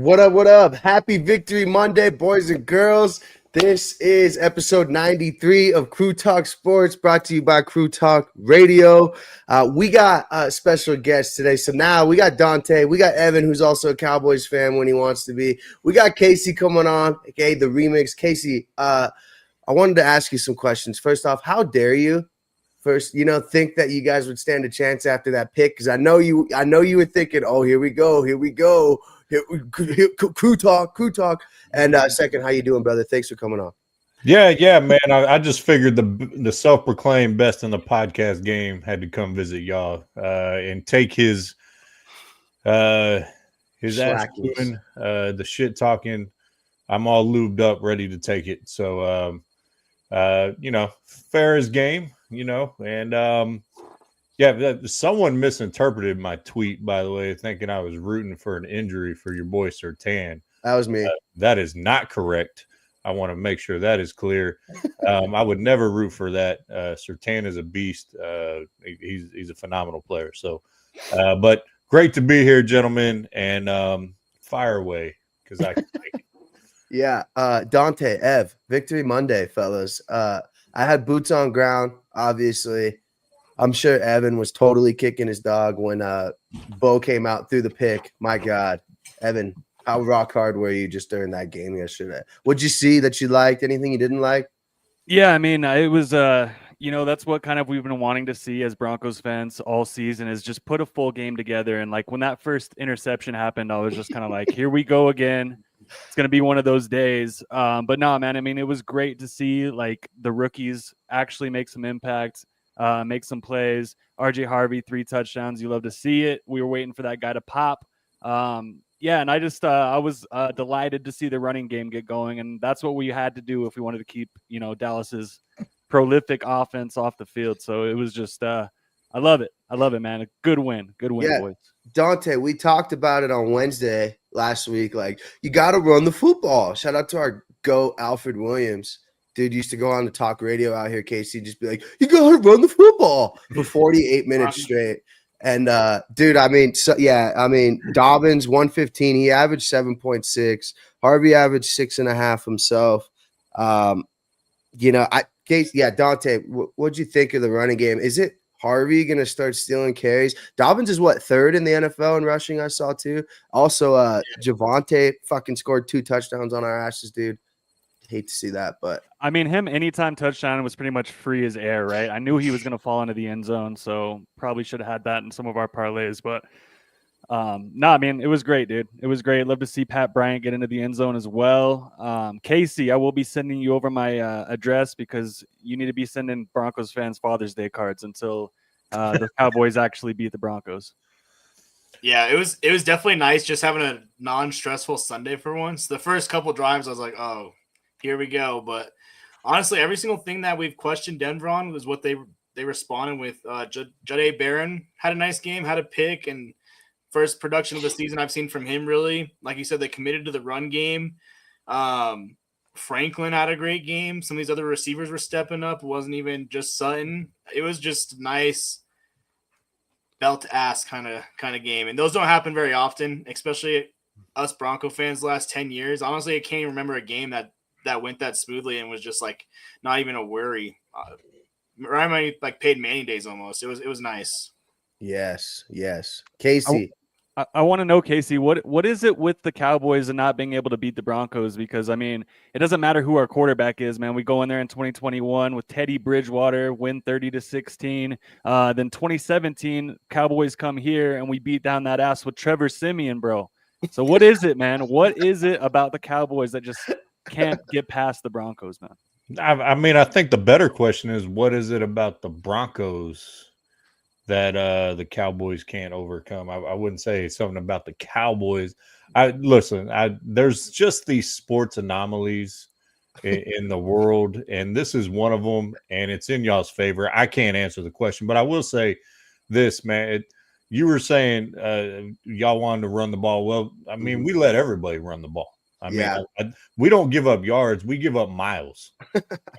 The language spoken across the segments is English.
What up? What up? Happy Victory Monday, boys and girls. This is episode 93 of Crew Talk Sports, brought to you by Crew Talk Radio. We got a special guest today. So now we got Dante, we got Evan, who's also a Cowboys fan when he wants to be. We got Casey coming on, okay, the remix. Casey, I wanted to ask you some questions. First off, how dare you think that you guys would stand a chance after that pick? Because I know you were thinking, oh, here we go. Crew talk. And second, how you doing, brother? Thanks for coming on. Yeah, man. I just figured the self-proclaimed best in the podcast game had to come visit y'all and take his ass doing the shit talking. I'm all lubed up, ready to take it. So fair as game, and someone misinterpreted my tweet, by the way, thinking I was rooting for an injury for your boy Surtain. That was me. That is not correct. I want to make sure that is clear. I would never root for that. Surtain is a beast. He's a phenomenal player. So, but great to be here, gentlemen, and fire away because I can take it. Yeah, Dante, Ev, Victory Monday, fellas. I had boots on ground, obviously. I'm sure Evan was totally kicking his dog when Bo came out through the pick. My God, Evan, how rock hard were you just during that game yesterday? What'd you see that you liked? Anything you didn't like? Yeah, I mean, it was, that's what kind of we've been wanting to see as Broncos fans all season is just put a full game together. And like when that first interception happened, I was just kind of like, here we go again. It's going to be one of those days. But no, man, I mean, it was great to see like the rookies actually make some impact. Make some plays. RJ Harvey, 3 touchdowns. You love to see it. We were waiting for that guy to pop. And I just I was delighted to see the running game get going, and that's what we had to do if we wanted to keep Dallas's prolific offense off the field. So it was just I love it, man. A good win, boys. Dante, we talked about it on Wednesday last week. Like, you got to run the football. Shout out to our GOAT Alfred Williams. Dude used to go on to talk radio out here, Casey, just be like, you got to run the football for 48 minutes straight. And, Dobbins, 115. He averaged 7.6. Harvey averaged 6.5 himself. Dante, what'd you think of the running game? Is it Harvey going to start stealing carries? Dobbins is third in the NFL in rushing, I saw too. Also, Javonte fucking scored 2 touchdowns on our asses, dude. Hate to see that, but I mean, him anytime touchdown was pretty much free as air, right? I knew he was going to fall into the end zone, so probably should have had that in some of our parlays. But I mean, it was great, dude. It was great. Love to see Pat Bryant get into the end zone as well. Casey, I will be sending you over my address because you need to be sending Broncos fans Father's Day cards until the Cowboys actually beat the Broncos. Yeah, it was definitely nice just having a non-stressful Sunday for once. The first couple drives, I was like, oh, here we go. But honestly, every single thing that we've questioned Denver on was what they responded with. Jahdae Barron had a nice game, had a pick, and first production of the season I've seen from him, really. Like you said, they committed to the run game. Franklin had a great game. Some of these other receivers were stepping up. It wasn't even just Sutton. It was just nice belt-ass kind of game. And those don't happen very often, especially us Bronco fans the last 10 years. Honestly, I can't even remember a game that went that smoothly and was just like not even a worry. Remind me like Peyton Manning days almost. It was nice. Yes. Casey. I want to know, Casey, what is it with the Cowboys and not being able to beat the Broncos? Because, I mean, it doesn't matter who our quarterback is, man. We go in there in 2021 with Teddy Bridgewater, win 30-16. Then 2017, Cowboys come here and we beat down that ass with Trevor Siemian, bro. So what is it, man? What is it about the Cowboys that just can't get past the Broncos, man? I mean, I think the better question is, what is it about the Broncos that the Cowboys can't overcome? I wouldn't say something about the Cowboys. There's just these sports anomalies in the world, and this is one of them, and it's in y'all's favor. I can't answer the question, but I will say this, man. You were saying y'all wanted to run the ball. Well, I mean, we let everybody run the ball. I mean, we don't give up yards. We give up miles.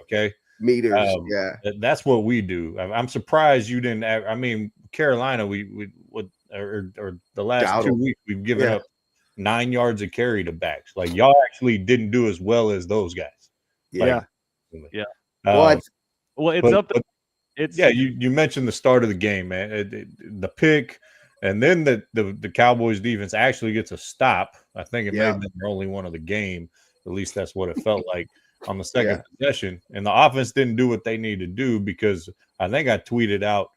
Okay. Meters. That's what we do. I'm surprised you didn't. I mean, Carolina, or the last 2 weeks, we've given up 9 yards of carry to backs. Like y'all actually didn't do as well as those guys. Yeah. Like, Yeah. um, Well, it's but, up. but It's yeah, you mentioned the start of the game, man. The pick, and then the Cowboys defense actually gets a stop. I think it may have been their only one of the game. At least that's what it felt like on the second possession. And the offense didn't do what they needed to do because I think I tweeted out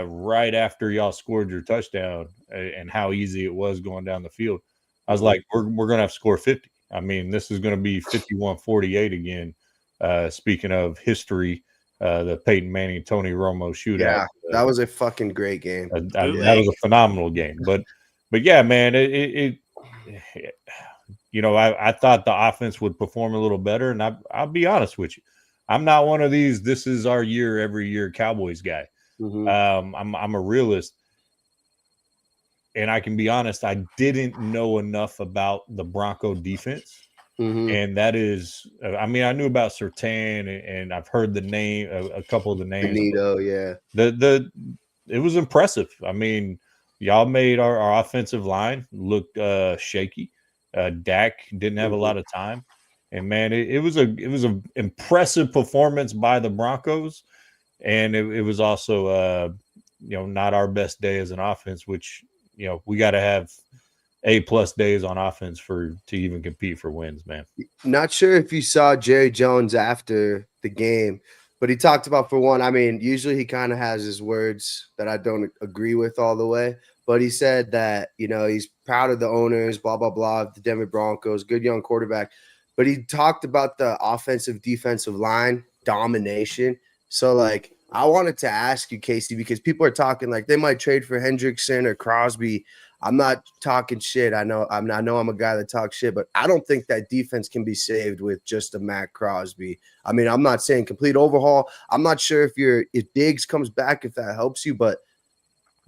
right after y'all scored your touchdown and how easy it was going down the field. I was like, we're gonna have to score 50. I mean, this is gonna be 51-48 again. Speaking of history. The Peyton Manning, Tony Romo shootout. Yeah, that was a fucking great game. That was a phenomenal game. But yeah, man, it you know, I thought the offense would perform a little better, and I'll be honest with you, I'm not one of these. This is our year, every year Cowboys guy. I'm a realist, and I can be honest. I didn't know enough about the Bronco defense. And that is, I mean, I knew about Surtain and I've heard the name, a couple of the names. Benito, yeah. It was impressive. I mean, y'all made our offensive line look shaky. Dak didn't have a lot of time, and man, it was a impressive performance by the Broncos, and it was also not our best day as an offense, which we got to have A+ days on offense to even compete for wins, man. Not sure if you saw Jerry Jones after the game, but he talked about, for one, I mean, usually he kind of has his words that I don't agree with all the way, but he said that, he's proud of the owners, blah, blah, blah, the Denver Broncos, good young quarterback. But he talked about the offensive defensive line domination. So, like, I wanted to ask you, Casey, because people are talking like they might trade for Hendrickson or Crosby. I'm not talking shit. I know I'm a guy that talks shit, but I don't think that defense can be saved with just a Matt Crosby. I mean, I'm not saying complete overhaul. I'm not sure if Diggs comes back, if that helps you, but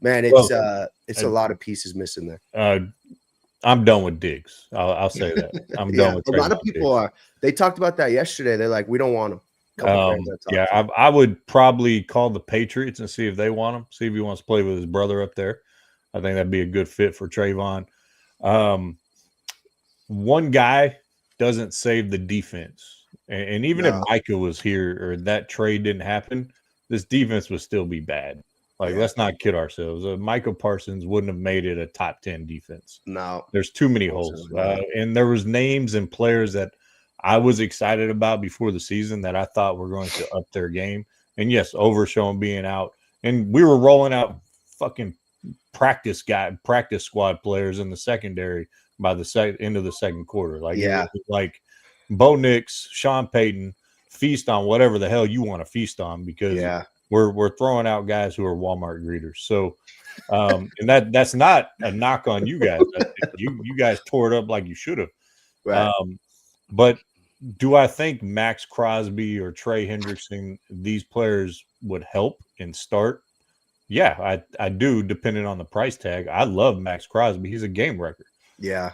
man, it's a lot of pieces missing there. I'm done with Diggs. I'll say that. I'm done with a lot of people Diggs. are. They talked about that yesterday. They're like, we don't want him. I would probably call the Patriots and see if they want him. See if he wants to play with his brother up there. I think that'd be a good fit for Trayvon. One guy doesn't save the defense. And even if Micah was here or that trade didn't happen, this defense would still be bad. Like, let's not kid ourselves. Micah Parsons wouldn't have made it a top 10 defense. No. There's too many holes. And there was names and players that I was excited about before the season that I thought were going to up their game. And yes, Overshown being out. And we were rolling out fucking practice squad players in the secondary by the end of the second quarter. Like, like Bo Nix, Sean Payton, feast on whatever the hell you want to feast on, because we're throwing out guys who are Walmart greeters. So and that's not a knock on you guys. You guys tore it up like you should have. Right. But do I think Max Crosby or Trey Hendrickson, these players would help and start? Yeah, I do, depending on the price tag. I love Max Crosby. He's a game wrecker. Yeah.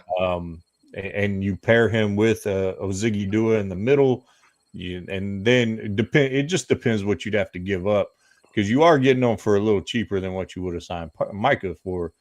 And you pair him with Oziggy Dua in the middle, and then it just depends what you'd have to give up, because you are getting them for a little cheaper than what you would have signed Micah for.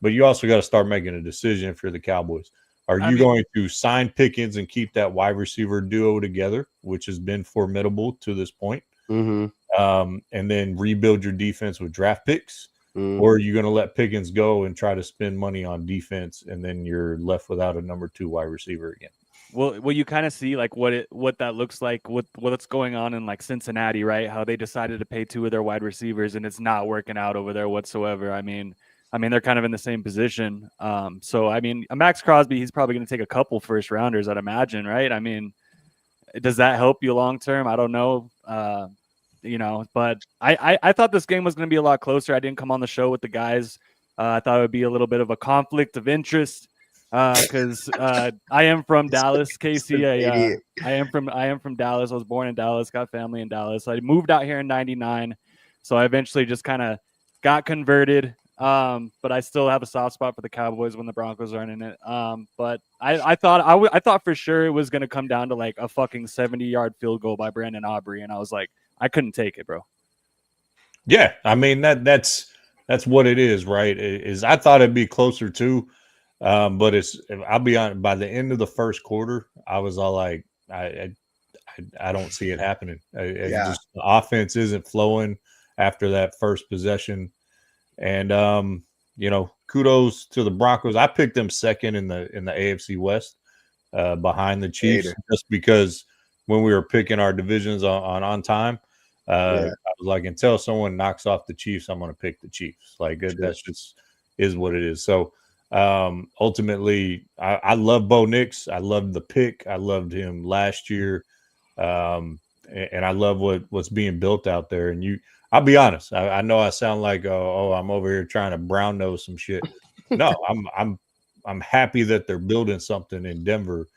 But you also got to start making a decision for the Cowboys. Are you going to sign Pickens and keep that wide receiver duo together, which has been formidable to this point? And then rebuild your defense with draft picks, or are you going to let Pickens go and try to spend money on defense, and then you're left without a number 2 wide receiver again? Well, you kind of see like what that looks like, what's going on in like Cincinnati, right? How they decided to pay 2 of their wide receivers, and it's not working out over there whatsoever. I mean, they're kind of in the same position. So I mean, Max Crosby, he's probably going to take a couple first rounders, I'd imagine, right? I mean, does that help you long term? I don't know. But I thought this game was going to be a lot closer. I didn't come on the show with the guys. I thought it would be a little bit of a conflict of interest because I am from Dallas, Casey. I am from Dallas. I was born in Dallas, got family in Dallas. I moved out here in '99, so I eventually just kind of got converted. But I still have a soft spot for the Cowboys when the Broncos aren't in it. But I thought for sure it was going to come down to like a fucking 70-yard field goal by Brandon Aubrey, and I was like, I couldn't take it, bro. Yeah, I mean that's what it is, right? I thought it'd be closer too. But I'll be honest, by the end of the first quarter, I was all like, I don't see it happening. It's Yeah. just the offense isn't flowing after that first possession. And kudos to the Broncos. I picked them second in the AFC West, behind the Chiefs, Hater. just because when we were picking our divisions on time, I was like, until someone knocks off the Chiefs, I'm going to pick the Chiefs. Like that's just is what it is. So ultimately, I love Bo Nix. I loved the pick. I loved him last year, and I love what's being built out there. And I'll be honest. I know I sound like I'm over here trying to brown nose some shit. No, I'm happy that they're building something in Denver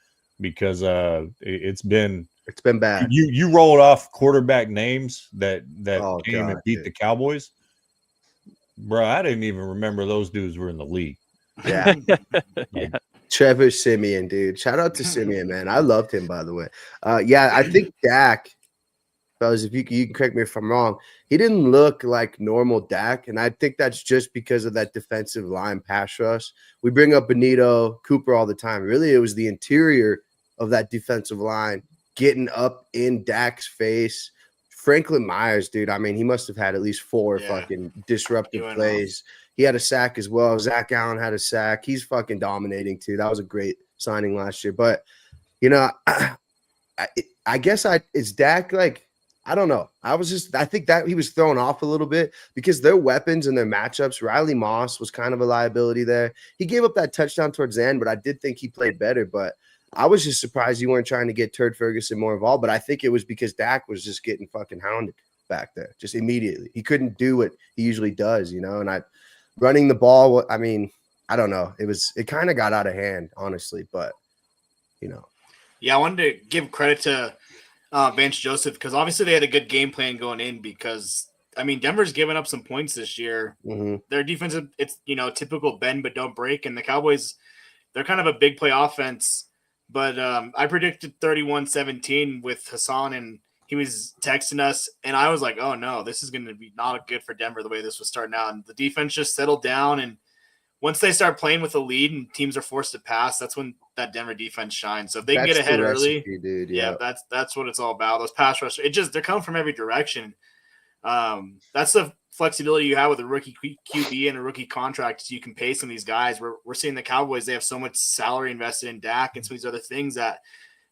because it's been bad. You rolled off quarterback names that came and beat the Cowboys, bro. I didn't even remember those dudes were in the league. Yeah. Yeah. Trevor Siemian, dude. Shout out to Siemian, man. I loved him, by the way. Yeah, I think Dak, fellas, if you can correct me if I'm wrong, he didn't look like normal Dak, and I think that's just because of that defensive line pass rush. We bring up Benito Cooper all the time. Really, it was the interior of that defensive line getting up in Dak's face. Franklin Myers, dude, I mean, he must have had at least 4 fucking disruptive plays. He had a sack as well. Zach Allen had a sack. He's fucking dominating too. That was a great signing last year. But, I guess it's Dak, like, I don't know. I think that he was thrown off a little bit because their weapons and their matchups, Riley Moss was kind of a liability there. He gave up that touchdown towards the end, but I did think he played better. But I was just surprised you weren't trying to get Turd Ferguson more involved. But I think it was because Dak was just getting fucking hounded back there just immediately. He couldn't do what he usually does, and running the ball, I mean, I don't know. It kind of got out of hand, honestly, but, Yeah, I wanted to give credit to Vance Joseph because obviously they had a good game plan going in because, I mean, Denver's given up some points this year. Mm-hmm. Their defense, it's, typical bend but don't break, and the Cowboys, they're kind of a big play offense, but I predicted 31-17 with Hassan, and he was texting us, and I was like, oh, no, this is going to be not good for Denver the way this was starting out. And the defense just settled down, and once they start playing with a lead and teams are forced to pass, that's when that Denver defense shines. So if they can get ahead early, dude, yeah, that's what it's all about. Those pass rush, they're coming from every direction. That's the flexibility you have with a rookie QB and a rookie contract. So you can pay some of these guys. We're seeing the Cowboys, they have so much salary invested in Dak and some of these other things that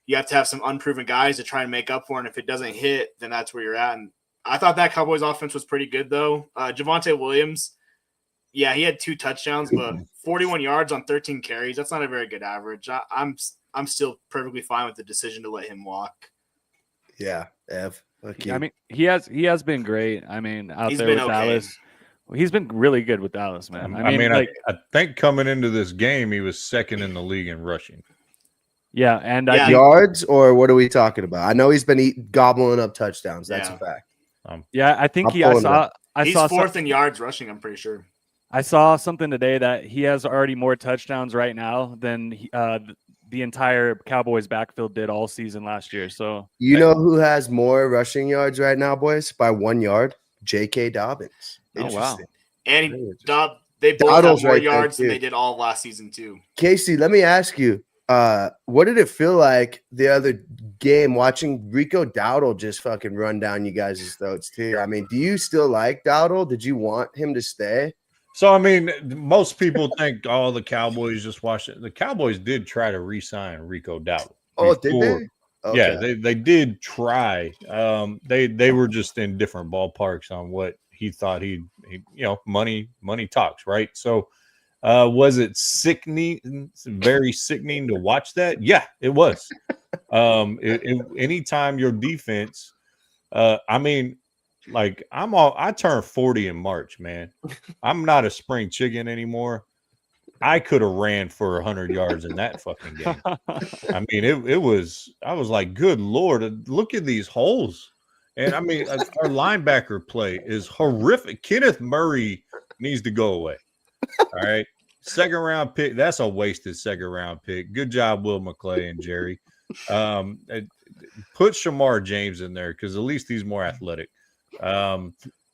you have to have some unproven guys to try and make up for. And if it doesn't hit, then that's where you're at. And I thought that Cowboys offense was pretty good, though. Javonte Williams, yeah, he had 2 touchdowns, but 41 yards on 13 carries. That's not a very good average. I'm still perfectly fine with the decision to let him walk. Yeah, Ev. Okay. I mean, he has been great. I mean, he's there with Dallas. He's been really good with Dallas, man. I think coming into this game, he was second in the league in rushing. Yeah, and yards, or what are we talking about? I know he's been gobbling up touchdowns. That's a fact. I think he's 4th in yards rushing, I'm pretty sure. I saw something today that he has already more touchdowns right now than the entire Cowboys backfield did all season last year. So you know who has more rushing yards right now, boys, by 1 yard? J.K. Dobbins. Oh wow! And they both have more yards than they did all last season too. Casey, let me ask you, what did it feel like the other game watching Rico Dowdle just fucking run down you guys' throats too? I mean, do you still like Dowdle? Did you want him to stay? So, I mean, most people think, the Cowboys just watched it. The Cowboys did try to re-sign Rico Dowdle. Oh, did they? Okay. Yeah, they did try. They were just in different ballparks on what he thought he money talks, right? So, was it sickening, very sickening to watch that? Yeah, it was. Anytime your defense, I mean, like I turned 40 in March, man. I'm not a spring chicken anymore. I could have ran for 100 yards in that fucking game. I mean, it was. I was like, good Lord, look at these holes. And I mean, our linebacker play is horrific. Kenneth Murray needs to go away. All right, 2nd round pick. That's a wasted 2nd round pick. Good job, Will McClay and Jerry. Put Shamar James in there because at least he's more athletic.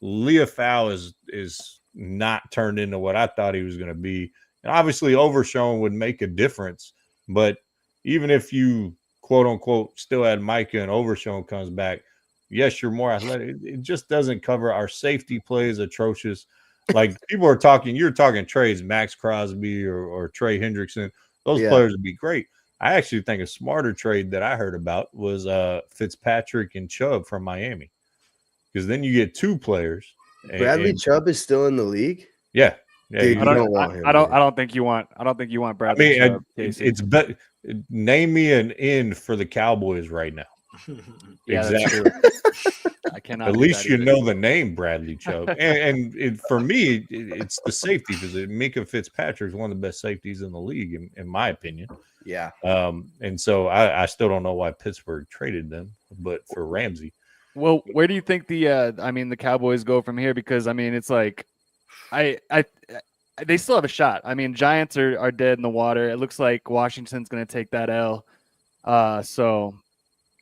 Leah Fowl is not turned into what I thought he was going to be. And obviously, Overshown would make a difference. But even if you, quote unquote, still had Micah and Overshown comes back, yes, you're more athletic. It just doesn't cover our safety play is atrocious. Like people are talking, you're talking trades, Max Crosby or Trey Hendrickson. Those players would be great. I actually think a smarter trade that I heard about was Fitzpatrick and Chubb from Miami, because then you get 2 players. Bradley Chubb is still in the league. Yeah, Dude, you don't want him. I don't think you want. I don't think you want Bradley Chubb. It's better. Name me an end for the Cowboys right now. Yeah, exactly. I cannot. At least you know the name Bradley Chubb, and for me, it's the safety position. Micah Fitzpatrick is one of the best safeties in the league, in my opinion. Yeah. And so I still don't know why Pittsburgh traded them, but for Ramsey. Well, where do you think the Cowboys go from here? Because it's like, they still have a shot. Giants are dead in the water. It looks like Washington's going to take that L. So,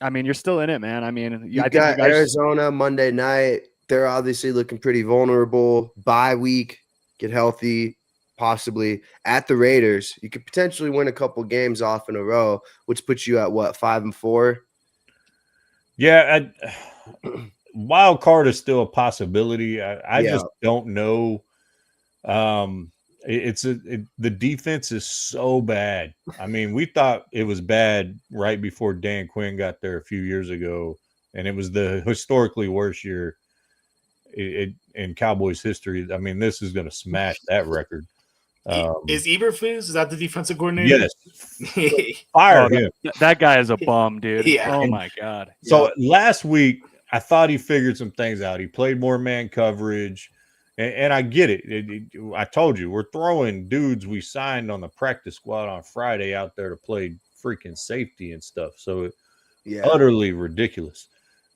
you're still in it, man. You got Arizona Monday night. They're obviously looking pretty vulnerable. Bye week, get healthy, possibly at the Raiders. You could potentially win a couple games off in a row, which puts you at what, 5-4? Yeah, wild card is still a possibility. I just don't know. The defense is so bad. We thought it was bad right before Dan Quinn got there a few years ago, and it was the historically worst year in Cowboys history. This is going to smash that record. Is Eberflus? Is that the defensive coordinator? Yes. Fire him. That guy is a bum, dude. Yeah. Oh my God. So last week, I thought he figured some things out. He played more man coverage. And I get it. I told you, we're throwing dudes we signed on the practice squad on Friday out there to play freaking safety and stuff. So utterly ridiculous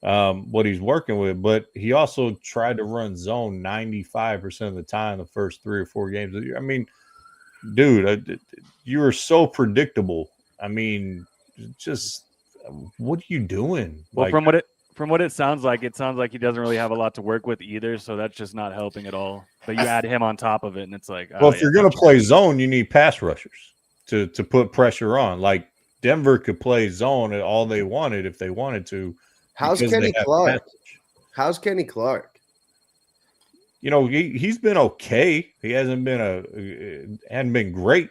what he's working with. But he also tried to run zone 95% of the time the first 3 or 4 games. Dude, you are so predictable. Just what are you doing? Well, from what it sounds like he doesn't really have a lot to work with either, so that's just not helping at all. But you add him on top of it, and it's like, if you're going to play zone, you need pass rushers to put pressure on. Like Denver could play zone all they wanted if they wanted to. How's Kenny Clark? How's Kenny Clark? He's been okay. He hasn't been great.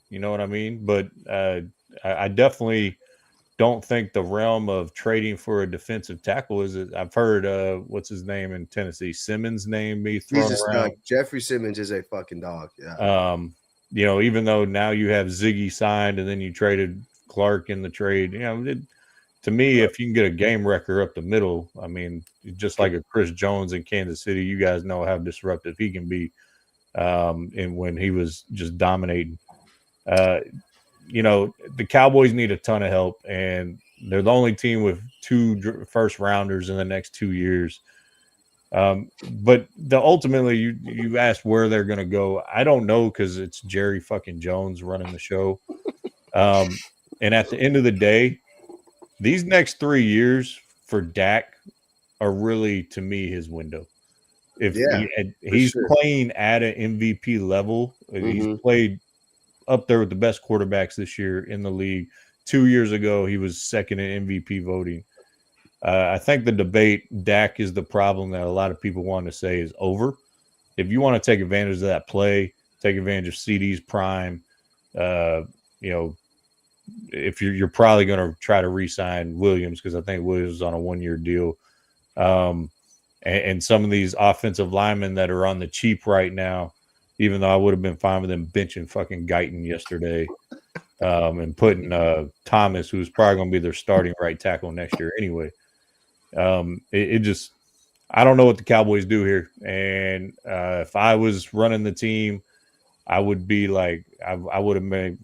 You know what I mean? But I definitely don't think the realm of trading for a defensive tackle is. I've heard what's his name in Tennessee, Simmons' name be thrown around. Jeffrey Simmons is a fucking dog. Yeah. Even though now you have Ziggy signed and then you traded Clark in the trade, to me, if you can get a game wrecker up the middle, just like a Chris Jones in Kansas City, you guys know how disruptive he can be. And when he was just dominating, the Cowboys need a ton of help, and they're the only team with 2 first rounders in the next 2 years. But ultimately, you asked where they're going to go. I don't know, because it's Jerry fucking Jones running the show. And at the end of the day, these next 3 years for Dak are really, to me, his window. If he's playing at an MVP level, he's played up there with the best quarterbacks this year in the league. 2 years ago, he was second in MVP voting. I think the debate, Dak is the problem, that a lot of people want to say is over. If you want to take advantage of that play, take advantage of CD's prime, if you're probably going to try to re-sign Williams, because I think Williams is on a 1-year deal. And some of these offensive linemen that are on the cheap right now, even though I would have been fine with them benching fucking Guyton yesterday and putting Thomas, who's probably going to be their starting right tackle next year anyway. I don't know what the Cowboys do here. And if I was running the team, I would be like, I would have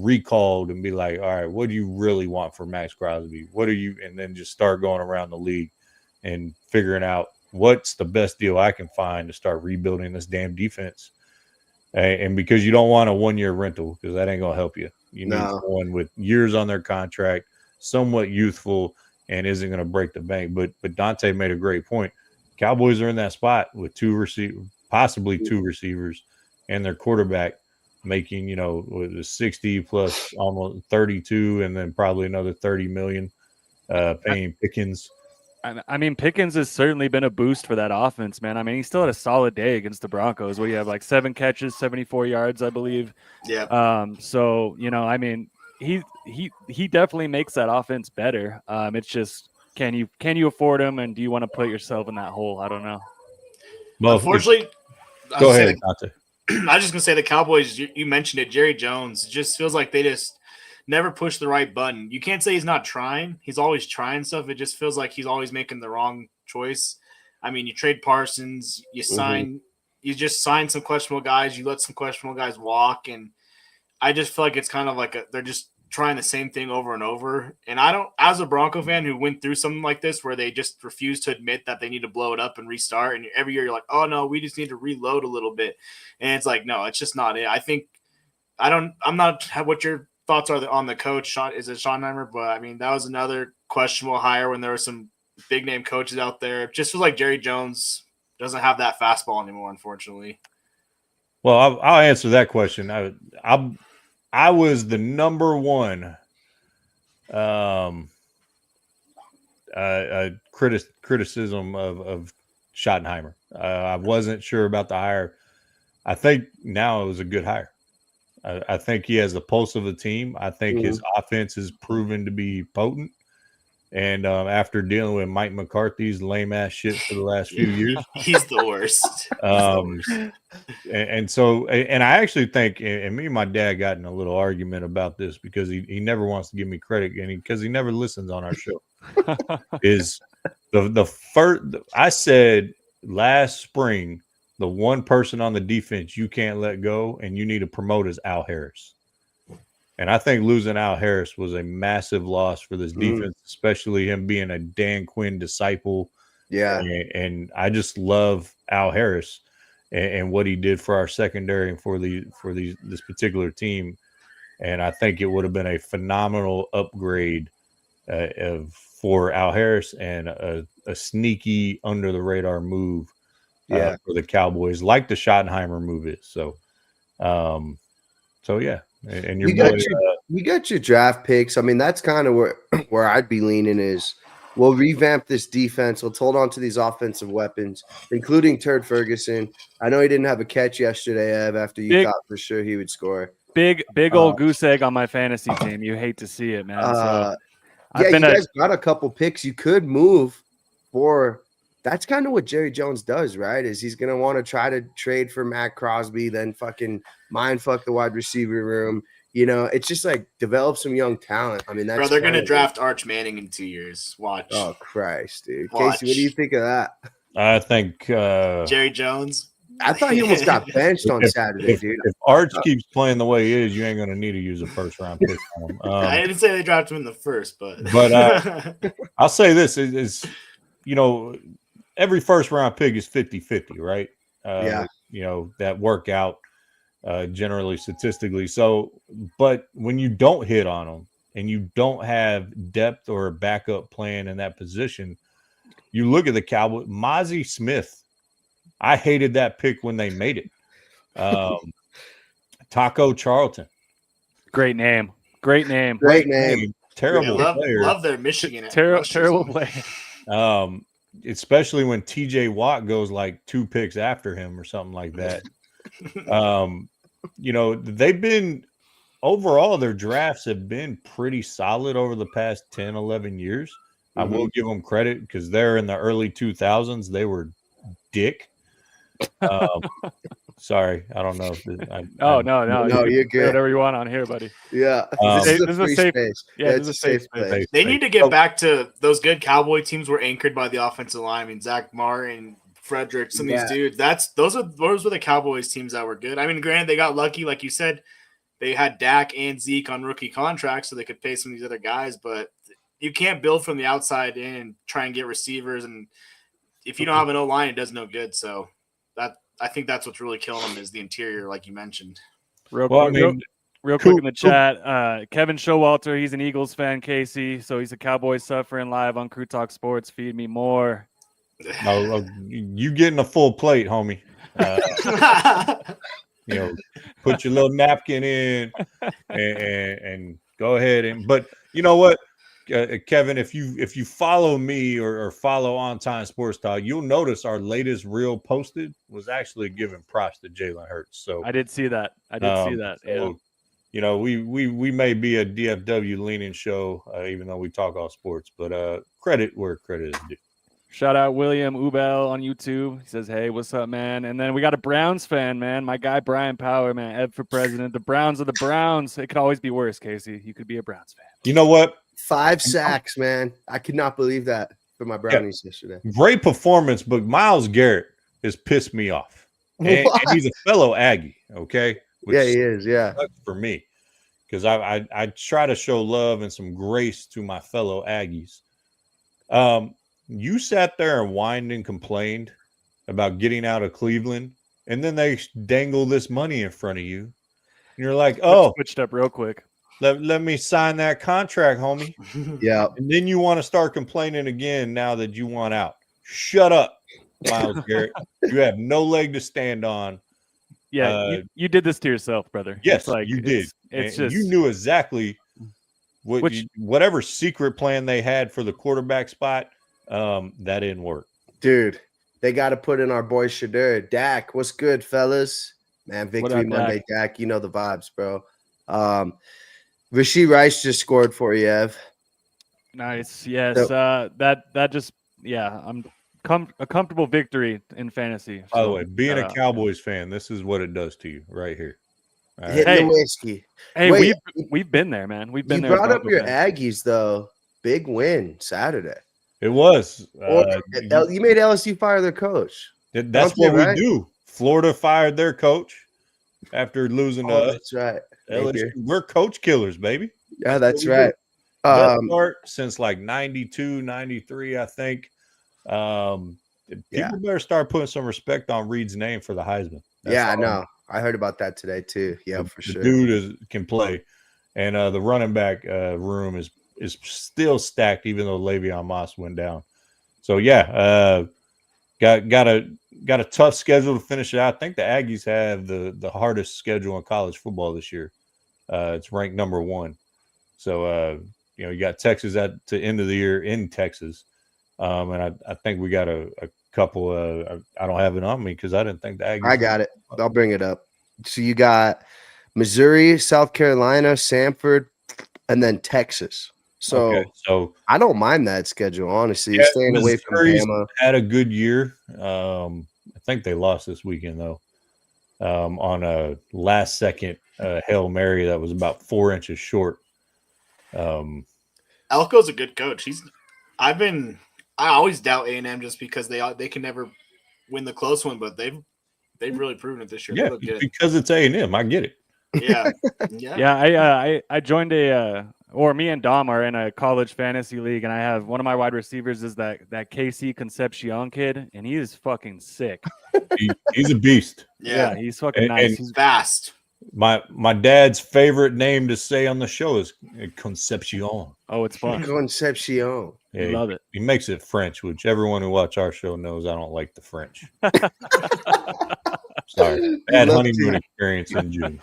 recalled and be like, all right, what do you really want for Max Crosby? And then just start going around the league and figuring out what's the best deal I can find to start rebuilding this damn defense. And because you don't want a 1-year rental, because that ain't going to help you. You need someone with years on their contract, somewhat youthful, and isn't going to break the bank. But Dante made a great point. Cowboys are in that spot with possibly two receivers, and their quarterback making, with the 60 plus almost 32, and then probably another 30 million paying Pickens. I mean, Pickens has certainly been a boost for that offense, man. I mean, he still had a solid day against the Broncos. What do you have, like 7 catches, 74 yards, I believe. Yeah. So I mean, he definitely makes that offense better. It's just can you afford him, and do you want to put yourself in that hole? I don't know. Well, Unfortunately, go ahead, Dante. I was just gonna say the Cowboys. You mentioned it. Jerry Jones just feels like they just never push the right button. You can't say he's not trying. He's always trying stuff. It just feels like he's always making the wrong choice. I mean, you trade Parsons, you just sign some questionable guys, you let some questionable guys walk, and I just feel like it's kind of like they're just trying the same thing over and over. And I don't, as a Bronco fan who went through something like this where they just refuse to admit that they need to blow it up and restart, and every year you're like, oh no, we just need to reload a little bit, and it's like, no, it's just not it. I'm not what your thoughts are on the coach. Is it Schottenheimer? But I mean, that was another questionable hire when there were some big name coaches out there. It just feels like Jerry Jones doesn't have that fastball anymore, unfortunately. Well, I'll answer that question. I was the number one criticism of Schottenheimer. I wasn't sure about the hire. I think now it was a good hire. I think he has the pulse of the team. I think his offense has proven to be potent. And after dealing with Mike McCarthy's lame ass shit for the last few years, he's the worst. And so I actually think, and me and my dad got in a little argument about this because he never wants to give me credit, and because he never listens on our show. Is the first I said last spring, the one person on the defense you can't let go and you need to promote is Al Harris. And I think losing Al Harris was a massive loss for this defense, especially him being a Dan Quinn disciple. Yeah. And I just love Al Harris and what he did for our secondary and for this particular team. And I think it would have been a phenomenal upgrade for Al Harris and a sneaky under the radar move for the Cowboys, like the Schottenheimer move is. So yeah. And you got your draft picks. I mean, that's kind of where I'd be leaning is we'll revamp this defense. Let's hold on to these offensive weapons, including Turd Ferguson. I know he didn't have a catch yesterday, Ev, after you thought for sure he would score. Big old goose egg on my fantasy team. You hate to see it, man. So you guys got a couple picks. You could move for – that's kind of what Jerry Jones does, right? Is he's going to want to try to trade for Matt Crosby, then fucking mind fuck the wide receiver room. It's just like develop some young talent. I mean, that's they're going to draft Arch Manning in 2 years. Watch. Oh, Christ, dude. Watch. Casey, what do you think of that? I think Jerry Jones. I thought he almost got benched on Saturday, dude. If Arch keeps playing the way he is, you ain't going to need to use a first-round pick on him. I didn't say they drafted him in the first, but I'll say this is every first-round pick is 50-50, right? That workout generally statistically. So, but when you don't hit on them and you don't have depth or a backup plan in that position, you look at the Cowboys. Mozzie Smith, I hated that pick when they made it. Taco Charlton. Great name. Terrible player. Love their Michigan. Terrible play. Especially when TJ Watt goes like 2 picks after him or something like that. They've been overall, their drafts have been pretty solid over the past 10, 11 years. I will give them credit because they're in the early 2000s. They were dick. Sorry, I don't know. No, you're good. Whatever you want on here, buddy. Yeah, this is a safe space. Yeah, it's a safe place. They need to get back to those good Cowboy teams were anchored by the offensive line. I mean, Zach Martin, Frederick, some of these dudes. Those were the Cowboys teams that were good. I mean, granted, they got lucky, like you said. They had Dak and Zeke on rookie contracts, so they could pay some of these other guys. But you can't build from the outside in and try and get receivers. And if you don't have an O-line, it does no good. So I think that's what's really killing them is the interior, like you mentioned. Real quick in the chat, Kevin Showalter, he's an Eagles fan, Casey, so he's a Cowboys suffering live on Crew Talk Sports. Feed me more. You getting a full plate, homie. put your little napkin in and go ahead but you know what, Kevin, if you follow me or follow On Time Sports Talk, you'll notice our latest reel posted was actually giving props to Jalen Hurts. So I did see that. So, we may be a DFW leaning show, even though we talk all sports, but credit where credit is due. Shout out William Ubel on YouTube. He says, "Hey, what's up, man?" And then we got a Browns fan, man. My guy Brian Power, man. Ed for president. The Browns are the Browns. It could always be worse, Casey. You could be a Browns fan. You know what? 5 sacks, man. I could not believe that for my Brownies yesterday. Great performance, but Myles Garrett has pissed me off. And he's a fellow Aggie, okay? Which he is, yeah. For me, because I try to show love and some grace to my fellow Aggies. You sat there and whined and complained about getting out of Cleveland, and then they dangle this money in front of you. And you're like, oh, switched up real quick. Let me sign that contract, homie. Yeah. And then you want to start complaining again now that you want out. Shut up, Myles Garrett. You have no leg to stand on. Yeah, you did this to yourself, brother. Yes, you did. It's just you knew exactly whatever secret plan they had for the quarterback spot. That didn't work, dude. They got to put in our boy Shadur. Dak, what's good, fellas? Man, victory Monday, Dak. You know the vibes, bro. Rashee Rice just scored for you, Ev. Nice. Yes. That just I'm a comfortable victory in fantasy. By the way, being a Cowboys fan, this is what it does to you right here. Right. Hitting the whiskey. Hey, wait, we've been there, man. We've been there. You brought up your Aggies, though. Big win Saturday. It was. You made LSU fire their coach. That's what we do. Florida fired their coach after losing to us. That's right. LSU. We're coach killers, baby. Yeah, that's right. Since like 92, 93, I think. People better start putting some respect on Reed's name for the Heisman. I know. I heard about that today too. Yeah, for sure. The dude can play, and the running back room is still stacked, even though Le'Veon Moss went down. So got a tough schedule to finish it out. I think the Aggies have the hardest schedule in college football this year. It's ranked number 1. So you got Texas at the end of the year in Texas. And I think we got a couple. I don't have it on me because I didn't think the Aggies. I got it. I'll bring it up. So you got Missouri, South Carolina, Samford, and then Texas. So I don't mind that schedule, honestly. You're staying away from Bama. Had a good year. I think they lost this weekend though. On a last second Hail Mary that was about 4 inches short. Elko's a good coach. I always doubt A&M just because they can never win the close one, but they've really proven it this year. Yeah, because it's A&M. I get it. Yeah, yeah. I joined me and Dom are in a college fantasy league, and I have one of my wide receivers is that KC Concepcion kid, and he is fucking sick. He's a beast. Yeah, he's fucking nice. And he's fast. My dad's favorite name to say on the show is Concepcion. Oh, it's fun. Concepcion. Yeah, love it. He makes it French, which everyone who watch our show knows I don't like the French. Sorry. Bad honeymoon experience in June.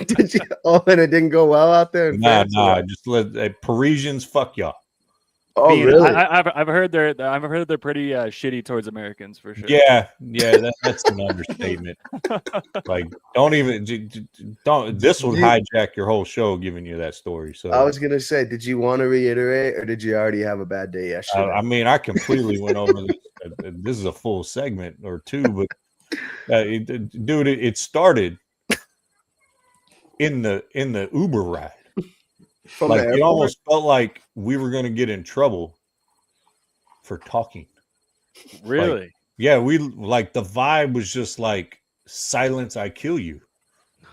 Did you? Oh, and it didn't go well out there? Nah. Just let Parisians fuck y'all. Oh, really? I've heard they're pretty shitty towards Americans for sure. Yeah, that's an understatement. Like, don't. This would hijack your whole show, giving you that story. So I was gonna say, did you want to reiterate, or did you already have a bad day yesterday? I mean, I completely went over this. This is a full segment or two, but dude, it started in the Uber ride. It almost felt like we were going to get in trouble for talking. Really? Yeah, we the vibe was just like silence, I kill you.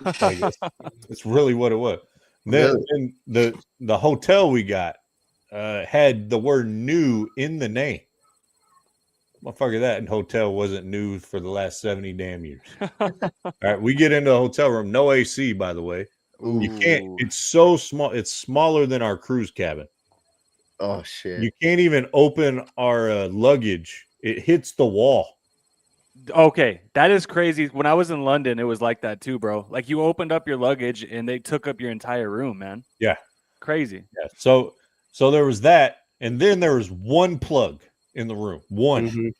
It's really what it was. Then the hotel we got had the word new in the name. Motherfucker, that hotel wasn't new for the last 70 damn years. All right, we get into a hotel room, no AC, by the way. Ooh. You can't. It's so small. It's smaller than our cruise cabin. Oh shit! You can't even open our luggage. It hits the wall. Okay, that is crazy. When I was in London, it was like that too, bro. Like you opened up your luggage and they took up your entire room, man. Yeah. Crazy. Yeah. So there was that, and then there was one plug in the room, one, Mhm.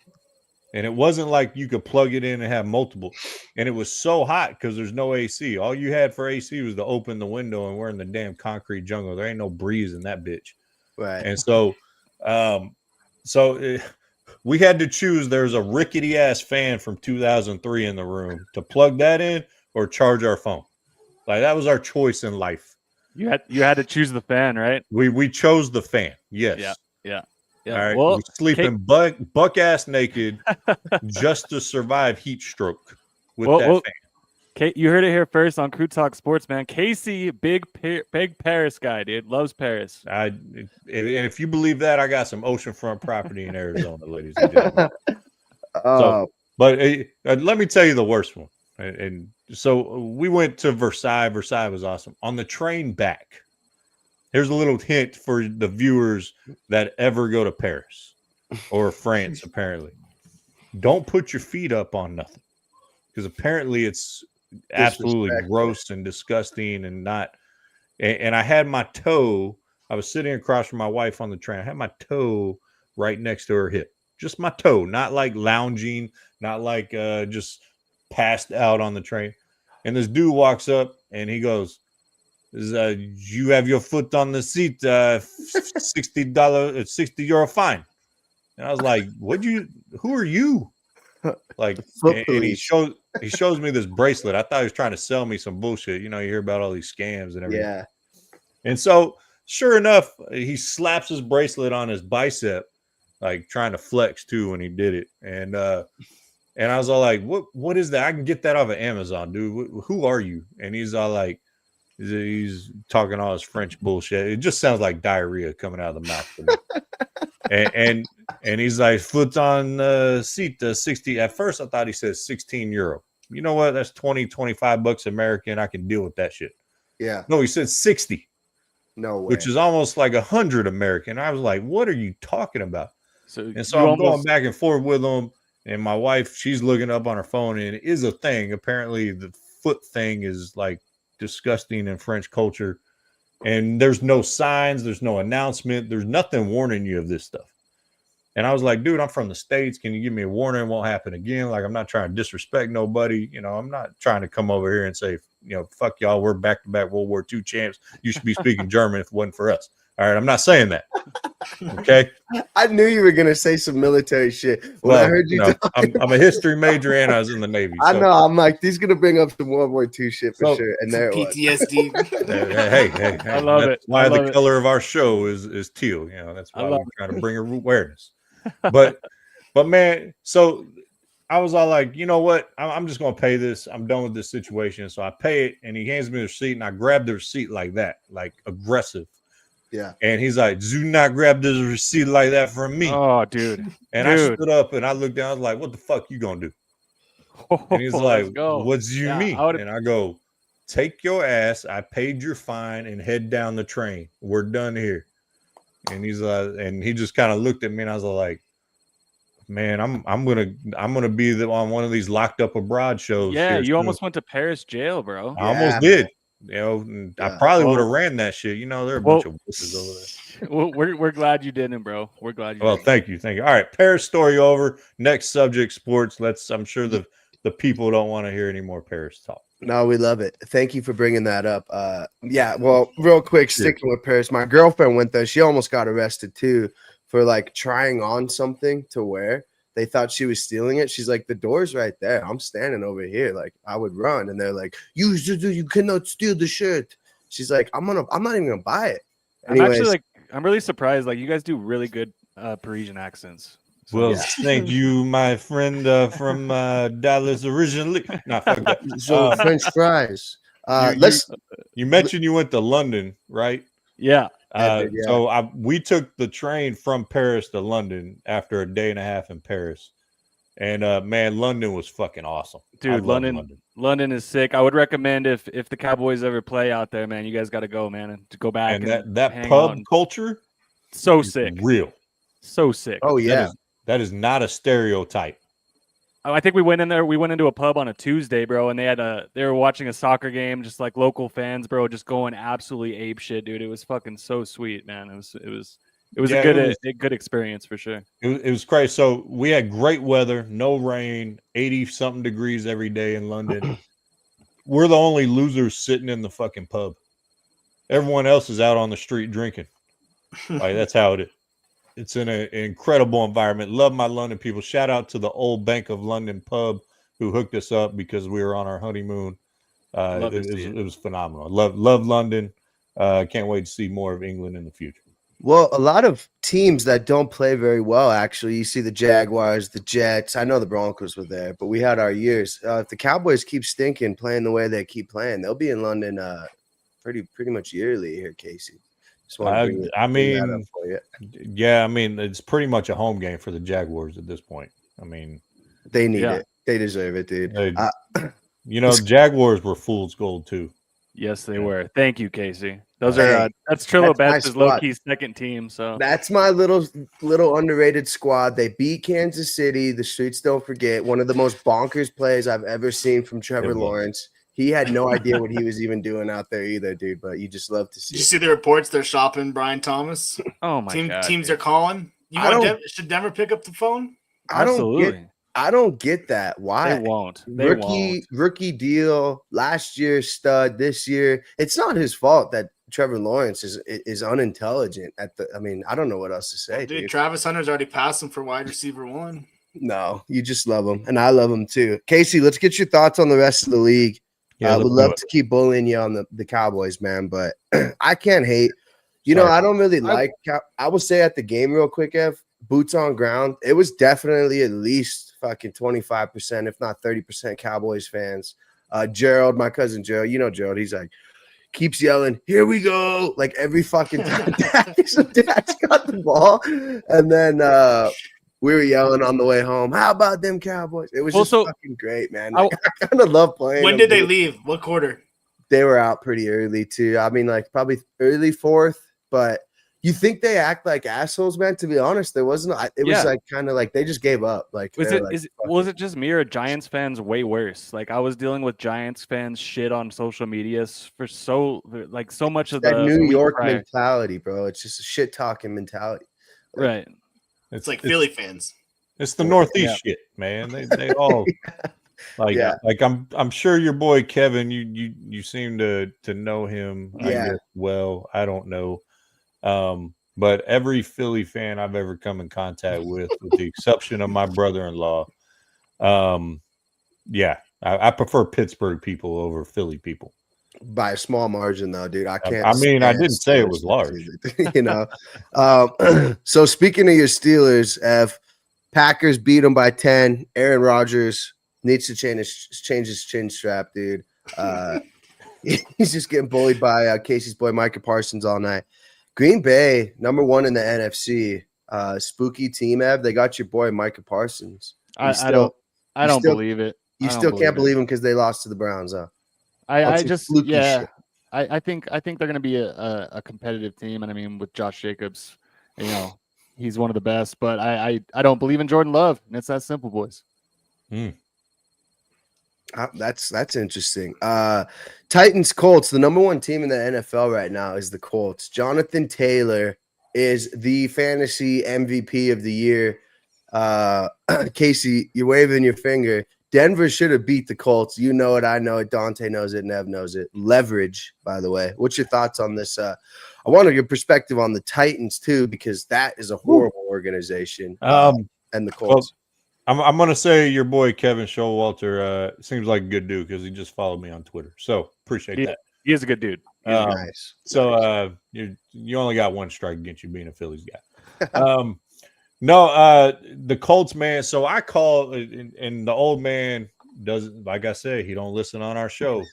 and it wasn't like you could plug it in and have multiple. And it was so hot because there's no AC. All you had for AC was to open the window, and we're in the damn concrete jungle. There ain't no breeze in that bitch. Right. And so, we had to choose. There's a rickety ass fan from 2003 in the room to plug that in or charge our phone. Like that was our choice in life. You had to choose the fan, right? We chose the fan. Yeah. Yes. Yeah. All Yeah. right. Well, We sleeping buck ass naked just to survive heat stroke with that fan. Kate, you heard it here first on Crew Talk Sports, man. Casey, big Paris guy, dude. Loves Paris. And if you believe that, I got some oceanfront property in Arizona, ladies and gentlemen. But let me tell you the worst one. And so we went to Versailles. Versailles was awesome. On the train back, here's a little hint for the viewers that ever go to Paris or France, apparently. Don't put your feet up on nothing because apparently it's absolutely gross and disgusting and not. And I had my toe. I was sitting across from my wife on the train. I had my toe right next to her hip. Just my toe, not like lounging, not like just passed out on the train. And this dude walks up and he goes, you have your foot on the seat, $60, 60 euro fine. And I was like, who are you? Like, and he shows me this bracelet. I thought he was trying to sell me some bullshit. You know, you hear about all these scams and everything. Yeah. And so sure enough, he slaps his bracelet on his bicep, like trying to flex too when he did it. And I was all like, what is that? I can get that off of Amazon, dude. Who are you? And he's all like, he's talking all his French bullshit. It just sounds like diarrhea coming out of the mouth for me. and he's like, foot on seat 60. At first I thought he said 16 euro. You know what? That's 20, 25 bucks American. I can deal with that shit. Yeah. No, he said 60. No way. Which is almost like 100 American. I was like, what are you talking about? So I'm going back and forth with him. And my wife, she's looking up on her phone, and it is a thing. Apparently, the foot thing is like disgusting in French culture. And there's no signs, there's no announcement, there's nothing warning you of this stuff. And I was like, dude, I'm from the States. Can you give me a warning? It won't happen again. Like, I'm not trying to disrespect nobody. You know, I'm not trying to come over here and say, you know, fuck y'all. We're back-to-back World War II champs. You should be speaking German if it wasn't for us. All right. I'm not saying that. Okay. I knew you were going to say some military shit. When I heard you I'm a history major and I was in the Navy. I know. I'm like, he's going to bring up some World War II shit for sure. And there PTSD. Hey. I love it. Why the color of our show is teal. You know, that's why we're trying to bring awareness. But man, so I was all like, you know what? I'm just going to pay this. I'm done with this situation. So I pay it, and he hands me the receipt, and I grab the receipt like that, like aggressive. Yeah. And he's like, do not grab this receipt like that from me. Oh, dude. And I stood up, and I looked down. I was like, what the fuck you going to do? And he's like, what do you mean? And I go, take your ass. I paid your fine and head down the train. We're done here. And he's like, and he just kind of looked at me, and I was like, man, I'm gonna be on one of these locked up abroad shows. Yeah, you almost went to Paris jail, bro. I almost did. You know, I probably would have ran that shit. You know, there are a bunch of wusses over there. We're glad you didn't, bro. We're glad you. Well, thank you. All right, Paris story over. Next subject, sports. I'm sure the people don't want to hear any more Paris talk. No, we love it. Thank you for bringing that up. Yeah, well, real quick, sticking with Paris, my girlfriend went there. She almost got arrested too for like trying on something to wear. They thought she was stealing it. She's like, the door's right there. I'm standing over here. Like, I would run. And they're like, you cannot steal the shirt. She's like, I'm not even gonna buy it. Anyways, I'm really surprised. Like, you guys do really good Parisian accents. So, well, thank you, my friend from Dallas originally. No, fuck that. So French fries. You mentioned you went to London, right? Yeah. So we took the train from Paris to London after a day and a half in Paris, and man, London was fucking awesome, dude. London is sick. I would recommend if the Cowboys ever play out there, man, you guys got to go, man, and to go back. And that pub culture, so sick, real, so sick. Oh yeah. That is not a stereotype. I think we went in there. We went into a pub on a Tuesday, bro, and they were watching a soccer game, just like local fans, bro, just going absolutely ape shit, dude. It was fucking so sweet, man. It was Yeah, a good experience for sure. It was crazy. So we had great weather, no rain, 80 something degrees every day in London. We're the only losers sitting in the fucking pub. Everyone else is out on the street drinking. Like that's how it is. It's in an incredible environment. Love my London people. Shout out to the Old Bank of London pub who hooked us up because we were on our honeymoon. It was phenomenal. Love London. Can't wait to see more of England in the future. Well, a lot of teams that don't play very well, actually. You see the Jaguars, the Jets. I know the Broncos were there, but we had our years. If the Cowboys keep stinking, playing the way they keep playing, they'll be in London pretty much yearly here, Casey. Just want to bring that up for you. Yeah, I mean, it's pretty much a home game for the Jaguars at this point. I mean, they need it. They deserve it, dude. Jaguars were fool's gold too. Yes, they were. Thank you, Casey. Those are that's Trillo Betts' low-key second team. So that's my little underrated squad. They beat Kansas City. The streets don't forget. One of the most bonkers plays I've ever seen from Trevor Lawrence. He had no idea what he was even doing out there either, dude. But you just love to see. Did you see the reports? They're shopping Brian Thomas. Oh my god! Teams are calling. Should Denver pick up the phone? I don't get that. Why? They won't. Rookie deal. Last year stud. This year, it's not his fault that Trevor Lawrence is unintelligent. I don't know what else to say, dude. Travis Hunter's already passed him for wide receiver 1. No, you just love him, and I love him too. Casey, let's get your thoughts on the rest of the league. Yeah, we'd love to keep bullying you on the Cowboys, man, but I can't hate. I don't really like. I will say at the game real quick, Ev, boots on ground. It was definitely at least fucking 25%, if not 30% Cowboys fans. Gerald, my cousin Gerald, Gerald, he's like, keeps yelling, "Here we go!" Like every fucking time Dad's got the ball, and then we were yelling on the way home, "How about them Cowboys?" It was fucking great, man. I kind of love playing. When did they leave? What quarter? They were out pretty early too. I mean, like probably early fourth, but you think they act like assholes, man? To be honest, there wasn't. It was like kind of like they just gave up. Like, was it just me or Giants fans way worse? Like I was dealing with Giants fans shit on social media for so much of that the New York mentality, bro. It's just a shit talking mentality, right? It's like Philly fans. It's the Northeast shit, man. They all like I'm sure your boy Kevin. You seem to know him. I guess well. I don't know. But every Philly fan I've ever come in contact with the exception of my brother-in-law, I prefer Pittsburgh people over Philly people. By a small margin, though, dude. I can't. I mean, I didn't say it was large. So speaking of your Steelers, Packers beat them by 10. Aaron Rodgers needs to change his chin strap, dude. He's just getting bullied by Casey's boy Micah Parsons all night. Green Bay, number 1 in the NFC. Spooky team, Ev. They got your boy Micah Parsons. I don't believe it. You still can't believe him because they lost to the Browns, huh? I think they're going to be a competitive team, and I mean with Josh Jacobs, he's one of the best. But I don't believe in Jordan Love, and it's that simple, boys. That's interesting. Titans Colts, the number 1 team in the NFL right now is the Colts. Jonathan Taylor is the fantasy MVP of the year. Casey, you're waving your finger. Denver should have beat the Colts. You know it. I know it. Dante knows it. Nev knows it. Leverage, by the way. What's your thoughts on this? I want your perspective on the Titans, too, because that is a horrible organization. And the Colts. Well, I'm going to say your boy Kevin Showalter seems like a good dude because he just followed me on Twitter. So appreciate that. He is a good dude. Nice. So you only got 1 strike against you being a Phillies guy. No, the Colts, man. So I call, and the old man doesn't, like I said, he don't listen on our show.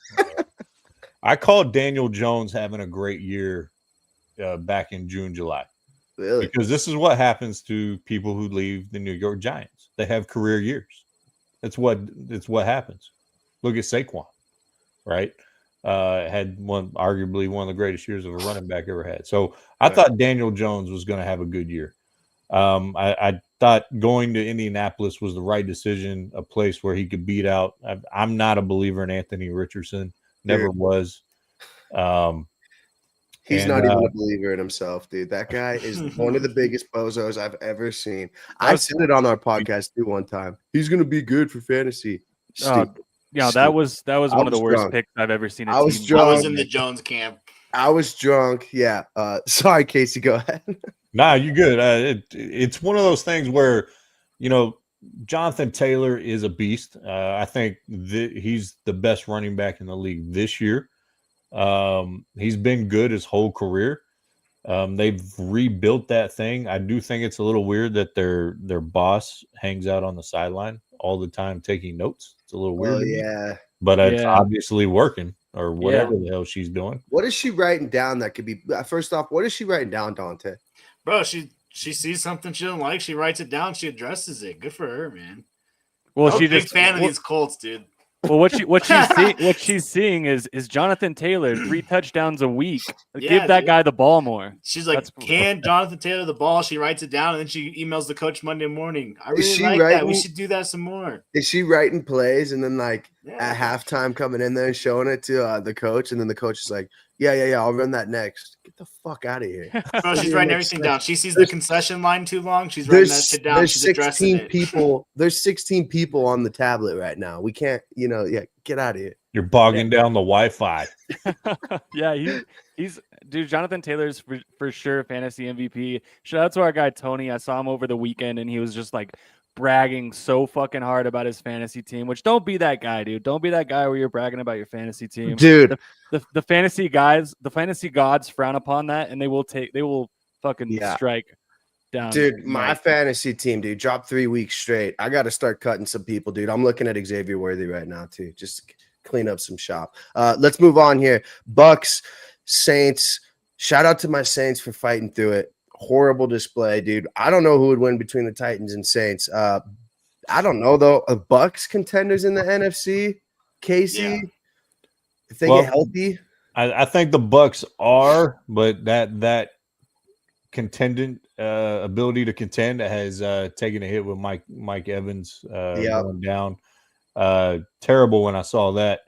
I called Daniel Jones having a great year back in June, July. Really? Because this is what happens to people who leave the New York Giants. They have career years. It's what happens. Look at Saquon, right? Had arguably one of the greatest years of a running back ever had. So I thought Daniel Jones was going to have a good year. I thought going to Indianapolis was the right decision, a place where he could beat out. I'm not a believer in Anthony Richardson, never was. He's And not even a believer in himself, dude. That guy is one of the biggest bozos I've ever seen. I said it on our podcast too one time. He's gonna be good for fantasy. Stupid. Yeah, Stupid. that was one of the worst drunk. picks I've ever seen. I was I drunk. was in the Jones camp. I was drunk. Yeah. Sorry, Casey. Go ahead. Nah, you good. It's one of those things where, you know, Jonathan Taylor is a beast. I think he's the best running back in the league this year. He's been good his whole career. They've rebuilt that thing. I do think it's a little weird that their boss hangs out on the sideline all the time taking notes. It's a little weird to me, but it's obviously working, or whatever the hell she's doing. What is she writing down that could be? First off, what is she writing down, Dante? Bro, she sees something she doesn't like, she writes it down, she addresses it. Good for her, man. Well, I'm she a big just fan of these Colts, dude. Well, what she's seeing is Jonathan Taylor 3 touchdowns a week. Yeah, Give that dude. guy the ball more. She's like, can Jonathan Taylor the ball? She writes it down and then she emails the coach Monday morning. I really like that. We should do that some more. Is she writing plays and then like at halftime coming in there and showing it to the coach, and then the coach is like, yeah, I'll run that next. Get the fuck out of here. Bro, she's writing everything down. She sees the concession line too long. She's writing that shit down. There's She's 16 people. There's 16 people on the tablet right now. We can't, get out of here. You're bogging down the Wi-Fi. Yeah, he's dude. Jonathan Taylor's for sure fantasy MVP. Shout out to our guy Tony. I saw him over the weekend, and he was just like bragging so fucking hard about his fantasy team. Which, don't be that guy, dude. Don't be that guy where you're bragging about your fantasy team, dude. The fantasy guys, the fantasy gods frown upon that, and they will fucking strike down. Dude, my fantasy team, dude, dropped 3 weeks straight. I got to start cutting some people, dude. I'm looking at Xavier Worthy right now too, just to clean up some shop. Let's move on here. Bucks, Saints. Shout out to my Saints for fighting through it. Horrible display, dude. I don't know who would win between the Titans and Saints. I don't know though. Bucks contenders in the NFC, Casey. If they get healthy, I think the Bucks are, but that contendant ability to contend has taken a hit with Mike Evans going down. Terrible when I saw that.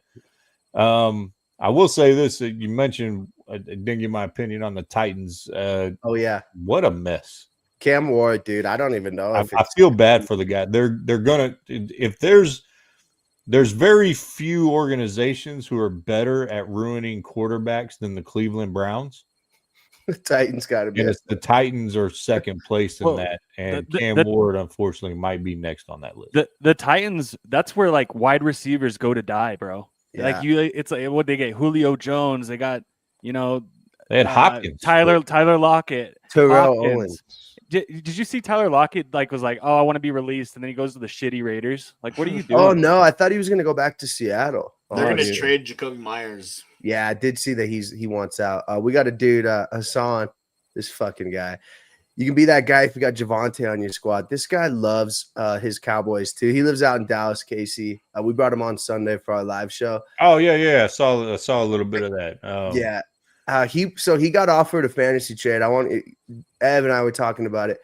I will say this: you mentioned I didn't give my opinion on the Titans. What a mess! Cam Ward, dude. I don't even know. I feel bad for the guy. They're gonna, if there's very few organizations who are better at ruining quarterbacks than the Cleveland Browns. The Titans got to be. And the Titans are second place in that, and Cam Ward unfortunately might be next on that list. The Titans, that's where like wide receivers go to die, bro. Yeah. Like it's like what they get. Julio Jones, they got they had Hopkins, Tyler Lockett, Terrell Owens. Did you see Tyler Lockett was like, oh, I want to be released, and then he goes to the shitty Raiders? Like, what are you doing? Oh no, I thought he was gonna go back to Seattle. They're gonna trade Jacoby Myers. Yeah, I did see that he wants out. We got a dude, Hassan, this fucking guy. You can be that guy if you got Javonte on your squad. This guy loves his Cowboys too. He lives out in Dallas, Casey. We brought him on Sunday for our live show. Oh yeah. I saw a little bit of that. He got offered a fantasy trade. Ev and I were talking about it.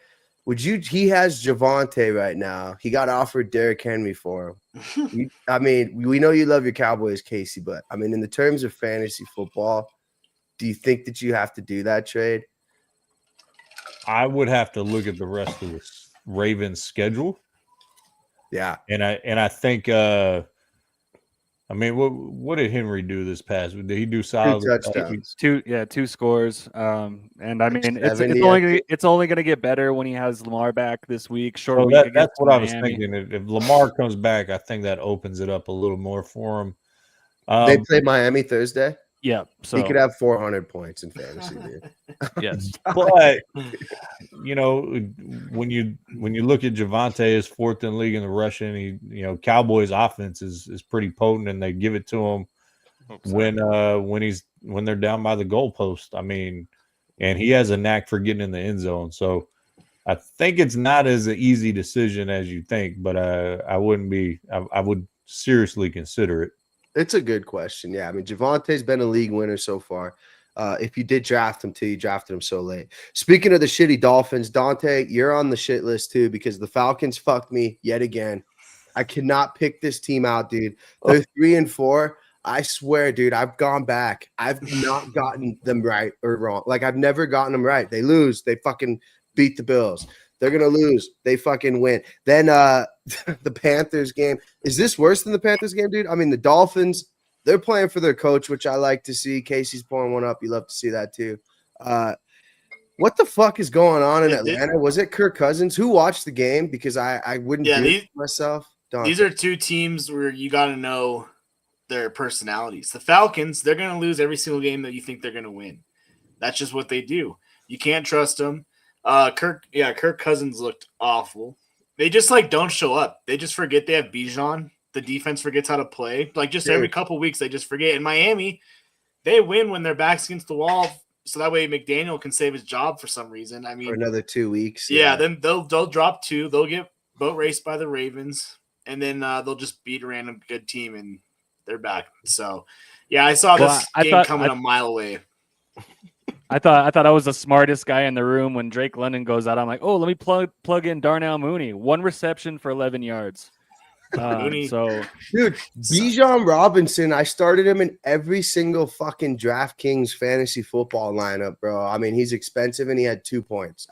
He has Javonte right now. He got offered Derrick Henry for him. We know you love your Cowboys, Casey, but I mean, in the terms of fantasy football, do you think that you have to do that trade? I would have to look at the rest of the Ravens schedule. Yeah. And I think what did Henry do this past? Did he do solid? 2 touchdowns. 2 scores. And I mean, it's only going to get better when he has Lamar back this week. That's what I was thinking. If Lamar comes back, I think that opens it up a little more for him. They play Miami Thursday. Yeah, so he could have 400 points in fantasy, dude. Yes, but when you look at Javonte is 4th in the league in the rushing, Cowboys offense is pretty potent, and they give it to him when they're down by the goalpost. I mean, and he has a knack for getting in the end zone. So I think it's not as an easy decision as you think, but I would seriously consider it. It's a good question. Yeah, I mean, Javante's been a league winner so far. If you did draft him too, you drafted him so late. Speaking of the shitty Dolphins, Dante, you're on the shit list too because the Falcons fucked me yet again. I cannot pick this team out, dude. They're 3-4. I swear, dude, I've gone back. I've not gotten them right or wrong. Like, I've never gotten them right. They lose. They fucking beat the Bills. They're going to lose. They fucking win. Then the Panthers game. Is this worse than the Panthers game, dude? I mean, the Dolphins, they're playing for their coach, which I like to see. Casey's pulling one up. You love to see that too. What the fuck is going on in Atlanta? Was it Kirk Cousins? Who watched the game? Because I wouldn't do it myself. These are two teams where you got to know their personalities. The Falcons, they're going to lose every single game that you think they're going to win. That's just what they do. You can't trust them. Kirk Cousins looked awful. They just don't show up. They just forget they have Bijan. The defense forgets how to play. Every couple weeks, they just forget. In Miami, they win when their back's against the wall, so that way McDaniel can save his job for some reason. I mean, for another 2 weeks. Yeah, then they'll drop 2. They'll get boat raced by the Ravens, and then they'll just beat a random good team, and they're back. So, yeah, I saw this game coming a mile away. I thought I was the smartest guy in the room when Drake London goes out. I'm like, oh, let me plug in Darnell Mooney. 1 reception for 11 yards. So, dude, Bijan Robinson, I started him in every single fucking DraftKings fantasy football lineup, bro. I mean, he's expensive and he had 2 points.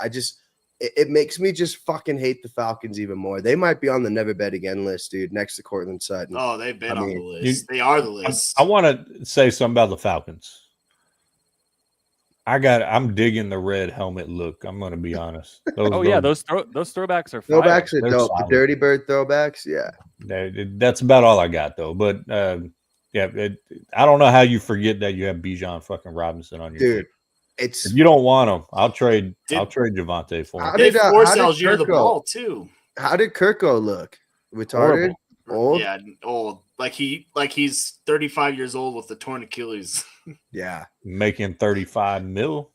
It makes me just fucking hate the Falcons even more. They might be on the never bet again list, dude, next to Cortland Sutton. Oh, they've been on the list. They are the list. I want to say something about the Falcons. I'm digging the red helmet look. I'm going to be honest. Those throwbacks are fire. Throwbacks are dope. The Dirty Bird throwbacks, yeah. That's about all I got though. But I don't know how you forget that you have Bijan fucking Robinson on your team. If you don't want him, I'll trade Javonte for him. They force Algier the ball too. How did Kirko look? Retarded? Old? Yeah, old. Like he's 35 years old with the torn Achilles. Yeah, making 35 mil.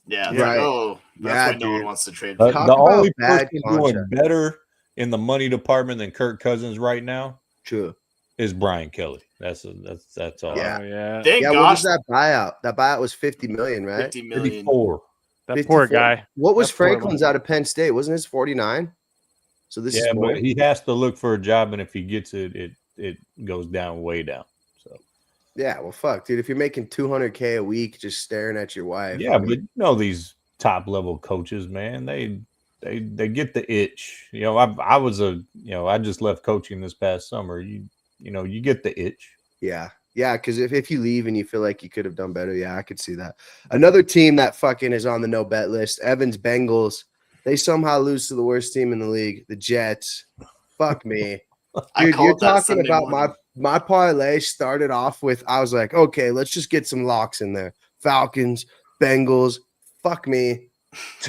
Yeah, right. That's why no one wants to trade. The only person doing better in the money department than Kirk Cousins right now, true, is Brian Kelly. That's all. Yeah, Thank God. What was that buyout? That buyout was $50 million, right? 50 million. 54. That 54. poor guy. What was Franklin's out of Penn State? Wasn't his 49? So this is more. But he has to look for a job, and if he gets it, it goes down way down. So yeah, well, fuck, dude. If you're making $200K a week just staring at your wife, but these top level coaches, man, they get the itch. I just left coaching this past summer. You get the itch. Yeah, because if you leave and you feel like you could have done better, I could see that. Another team that fucking is on the no bet list, Evans Bengals. They somehow lose to the worst team in the league, the Jets. Fuck me. Dude, you're talking about my parlay started off with, I was like, okay, let's just get some locks in there. Falcons, Bengals, fuck me.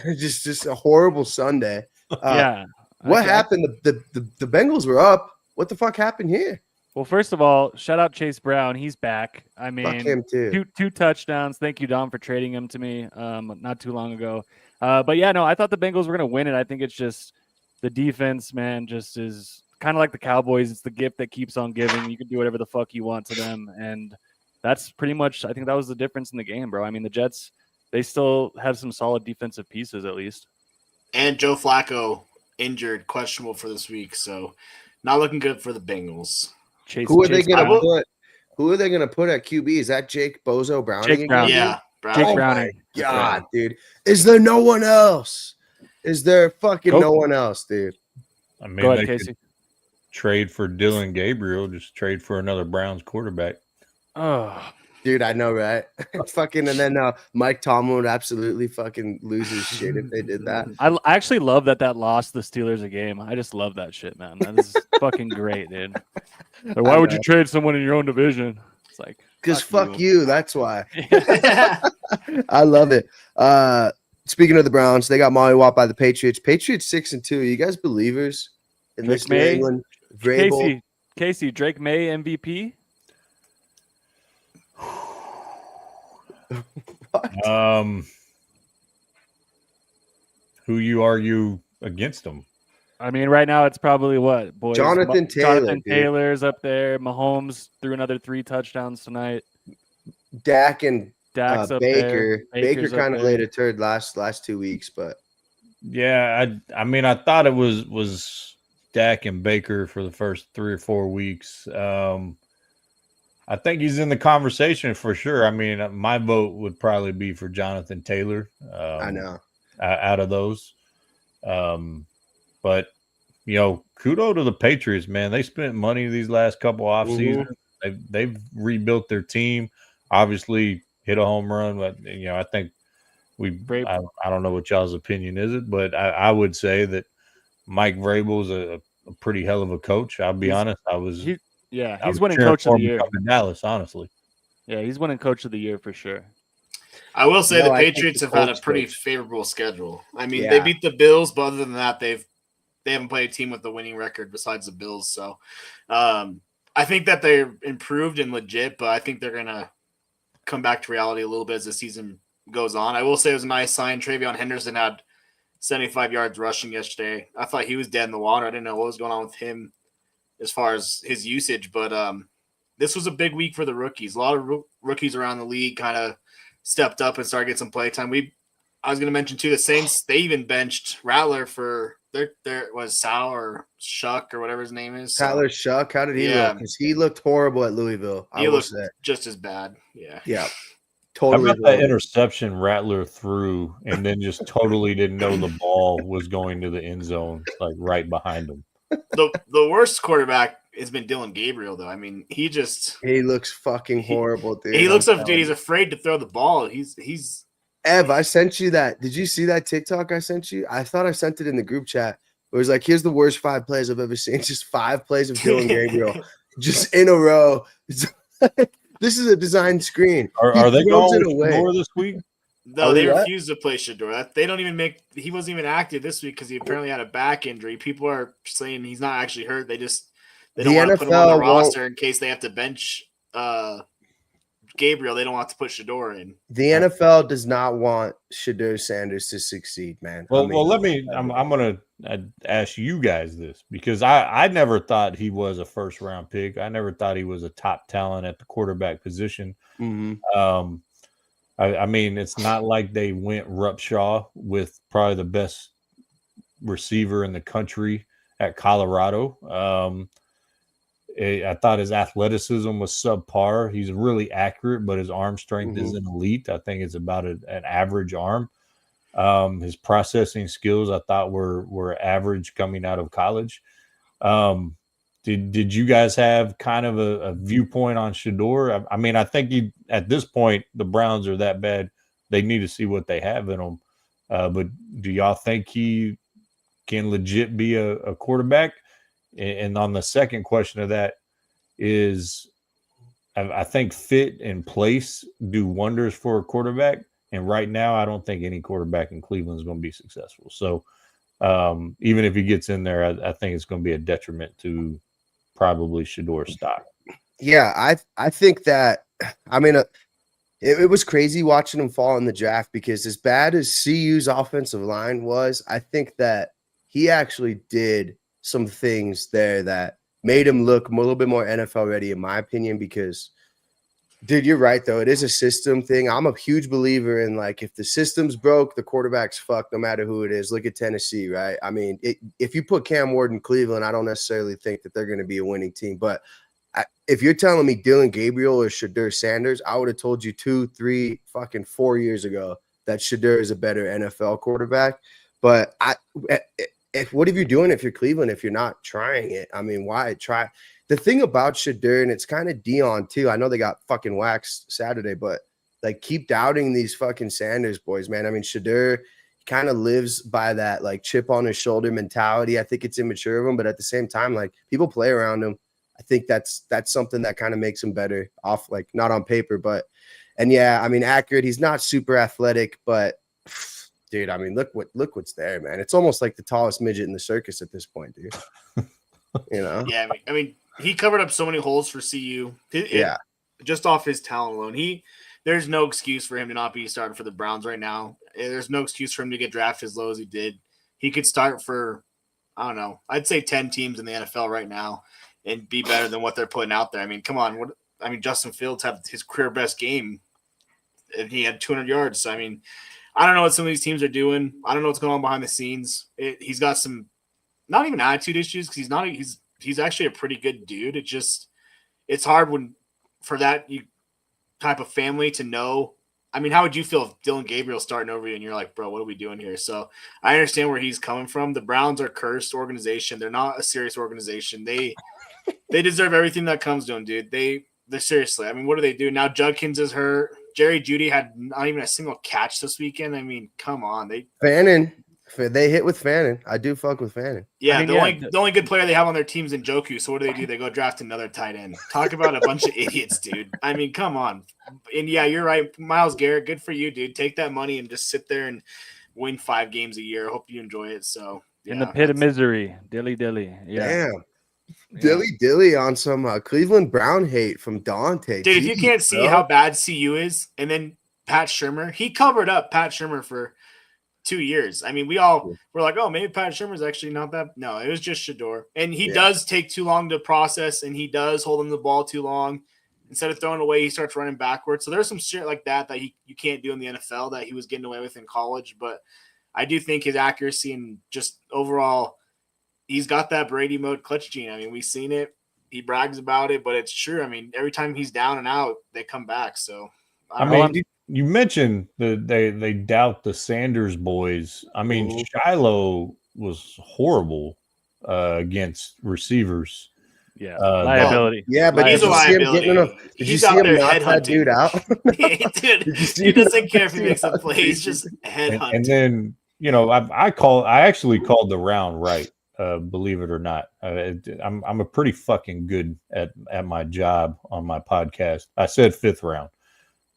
just a horrible Sunday. What happened? The Bengals were up. What the fuck happened here? Well, first of all, shout out Chase Brown. He's back. I mean, fuck him too. Two touchdowns. Thank you, Dom, for trading him to me not too long ago. But yeah, no, I thought the Bengals were going to win it. I think it's just the defense, man, just is kind of like the Cowboys. It's the gift that keeps on giving. You can do whatever the fuck you want to them. And that's pretty much, I think that was the difference in the game, bro. I mean, the Jets, they still have some solid defensive pieces at least. And Joe Flacco injured, questionable for this week. So not looking good for the Bengals. Who are they going to put at QB? Is that Jake Bozo Browning? Jake Browning. Yeah. Jake Browning. God, dude. Is there no one else? Is there fucking no one else, dude? I mean, go ahead, Casey. Trade for Dylan Gabriel. Just trade for another Browns quarterback. Oh, dude, I know, right? Fucking, and then Mike Tomlin would absolutely fucking lose his shit if they did that. I actually love that lost the Steelers a game. I just love that shit, man. That is fucking great, dude. Like, why would you trade someone in your own division? It's like, because fuck you. That's why. I love it. Speaking of the Browns, they got mollywopped by the Patriots. Patriots 6-2. You guys believers in this New England Vrabel? Casey, Drake May MVP. Who you argue against him? I mean, right now it's probably what, boys? Jonathan Taylor. Jonathan Taylor's up there. Mahomes threw another 3 touchdowns tonight. Dak and Dak's up Baker. there. Baker Baker's up kind of there. laid a turd last 2 weeks, but Yeah, I mean, I thought it was Dak and Baker for the first 3 or 4 weeks. I think he's in the conversation for sure. I mean, my vote would probably be for Jonathan Taylor. I know. Out of those. But kudos to the Patriots, man. They spent money these last couple off seasons. They've rebuilt their team. Obviously, hit a home run, but I think I don't know what y'all's opinion is, but I would say that Mike Vrabel's a pretty hell of a coach. I'll be honest. He's was winning cheering coach of for the him to year. come to Dallas, honestly. Yeah, he's winning coach of the year for sure. I will say the I think Patriots the have had a Colts pretty coach. favorable schedule. I mean, Yeah. they beat the Bills, but other than that, they haven't played a team with a winning record besides the Bills. So I think that they're improved and legit, but I think they're going to come back to reality a little bit as the season goes on. I will say it was a nice sign. Travion Henderson had 75 yards rushing yesterday. I thought he was dead in the water. I didn't know what was going on with him as far as his usage, but this was a big week for the rookies. A lot of rookies around the league kind of stepped up and started getting some play time. I was going to mention too, the Saints, they even benched Rattler for their was Sal or Shuck or whatever his name is. Tyler Shuck, how did he look? Because he looked horrible at Louisville. He looked just as bad. Yeah. Yeah. How Totally. about that interception Rattler threw and then just totally didn't know the ball was going to the end zone, like right behind him? The worst quarterback has been Dylan Gabriel, though. I mean, he looks fucking horrible, dude. He looks like he's afraid to throw the ball. He's Ev, I sent you that. Did you see that TikTok I sent you? I thought I sent it in the group chat. It was like, here's the worst 5 plays I've ever seen. Just 5 plays of Dylan Gabriel just in a row. This is a design screen. Are they going with Shador this week? No, they refused to play Shador. They don't even he wasn't even active this week because he apparently had a back injury. People are saying he's not actually hurt. They don't want to put him on the roster in case they have to bench Gabriel. They don't want to put Shador in. The NFL does not want Shador Sanders to succeed, man. Well, I'm going to ask you guys this because I never thought he was a first round pick. I never thought he was a top talent at the quarterback position. Mm-hmm. I mean, it's not like they went Rupshaw with probably the best receiver in the country at Colorado. I thought his athleticism was subpar. He's really accurate, but his arm strength isn't elite. I think it's about an average arm. His processing skills, I thought, were average coming out of college. Did you guys have kind of a viewpoint on Shador? I mean, I think at this point, the Browns are that bad. They need to see what they have in them. But do y'all think he can legit be a quarterback? And on the second question of that is, I think fit and place do wonders for a quarterback. And right now, I don't think any quarterback in Cleveland is going to be successful. So even if he gets in there, I think it's going to be a detriment to probably Shador's stock. Yeah, I think that, I mean, it was crazy watching him fall in the draft because as bad as CU's offensive line was, I think that he actually did some things there that made him look a little bit more NFL ready, in my opinion, because, dude, you're right, though. It is a system thing. I'm a huge believer in, like, if the system's broke, the quarterback's fucked no matter who it is. Look at Tennessee, right? I mean, if you put Cam Ward in Cleveland, I don't necessarily think that they're going to be a winning team. But if you're telling me Dylan Gabriel or Shador Sanders, I would have told you 2, 3, fucking 4 years ago that Shador is a better NFL quarterback. But what are you doing if you're Cleveland if you're not trying it? I mean, why try? The thing about Shador, and it's kind of Dion too. I know they got fucking waxed Saturday, but like keep doubting these fucking Sanders boys, man. I mean, Shador kind of lives by that like chip on his shoulder mentality. I think it's immature of him, but at the same time, like people play around him. I think that's something that kind of makes him better off, like not on paper, but and yeah, I mean, accurate. He's not super athletic, but dude, I mean, look what's there, man. It's almost like the tallest midget in the circus at this point, dude. You know? Yeah, I mean, he covered up so many holes for CU. Just off his talent alone, there's no excuse for him to not be starting for the Browns right now. There's no excuse for him to get drafted as low as he did. He could start for, I don't know, I'd say 10 teams in the NFL right now and be better than what they're putting out there. I mean, come on. Justin Fields had his career best game and he had 200 yards. So, I mean, I don't know what some of these teams are doing. I don't know what's going on behind the scenes. He's got some not even attitude issues because he's actually a pretty good dude. It's hard for that type of family to know. I mean, how would you feel if Dylan Gabriel's starting over you and you're like, bro, what are we doing here? So I understand where he's coming from. The Browns are a cursed organization. They're not a serious organization. They deserve everything that comes to them, dude. They're seriously. I mean, what do they do? Now Judkins is hurt. Jerry Jeudy had not even a single catch this weekend. I mean, come on. Fannin. They hit with Fannin. I do fuck with Fannin. Yeah, I mean, the only good player they have on their team is Njoku. So what do? They go draft another tight end. Talk about a bunch of idiots, dude. I mean, come on. And yeah, you're right. Myles Garrett, good for you, dude. Take that money and just sit there and win 5 games a year. Hope you enjoy it. So in the pit of misery, dilly. Yeah. Damn. Dilly on some Cleveland Brown hate from Dante. Dude, if you can't see how bad CU is, and then Pat Shurmur, he covered up Pat Shurmur for 2 years. I mean, we're like, oh, maybe Pat Shurmur's actually not that. No, it was just Shador. And he does take too long to process, and he does hold him the ball too long. Instead of throwing it away, he starts running backwards. So there's some shit like that you can't do in the NFL that he was getting away with in college. But I do think his accuracy and just overall, he's got that Brady mode clutch gene. I mean, we've seen it. He brags about it, but it's true. I mean, every time he's down and out, they come back. So, I mean, you mentioned that they doubt the Sanders boys. I mean, Shiloh was horrible against receivers. Yeah, liability. Yeah, but he's a liability. Did you see him knock that dude out? Dude, he doesn't care if he makes a play. He's just headhunting. And then, I actually called the round right. Believe it or not, I'm a pretty fucking good at my job on my podcast. I said 5th round.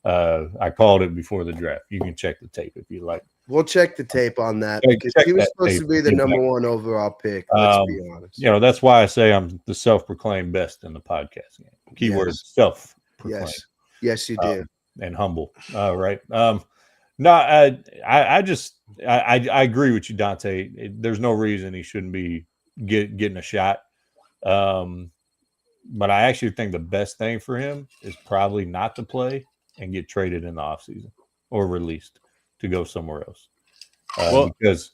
I called it before the draft. You can check the tape if you like. We'll check the tape on that because he was supposed to be the number 1 overall pick. Let's be honest. That's why I say I'm the self-proclaimed best in the podcast game. Keyword self-proclaimed. Yes, you do. And humble. Right. No, I agree with you, Dante. There's no reason he shouldn't be getting a shot. But I actually think the best thing for him is probably not to play and get traded in the offseason or released to go somewhere else. Because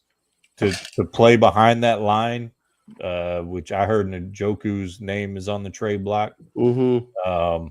to play behind that line, which I heard Njoku's name is on the trade block. Mm-hmm.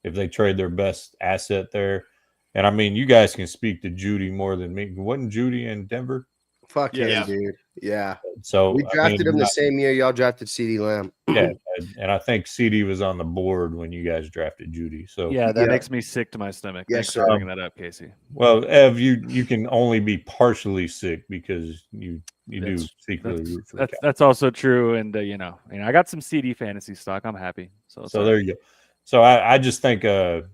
If they trade their best asset there. And I mean, you guys can speak to Jeudy more than me. Wasn't Jeudy in Denver? Fuck yeah, dude. Yeah. So we drafted him the same year y'all drafted CeeDee Lamb. Yeah, and I think CeeDee was on the board when you guys drafted Jeudy. So yeah, that makes me sick to my stomach. Thanks for bringing that up, Casey. Well, Ev, you can only be partially sick because you do secretly root for the Cowboys. That's also true, and I got some CD fantasy stock. I'm happy. So there you go. So I just think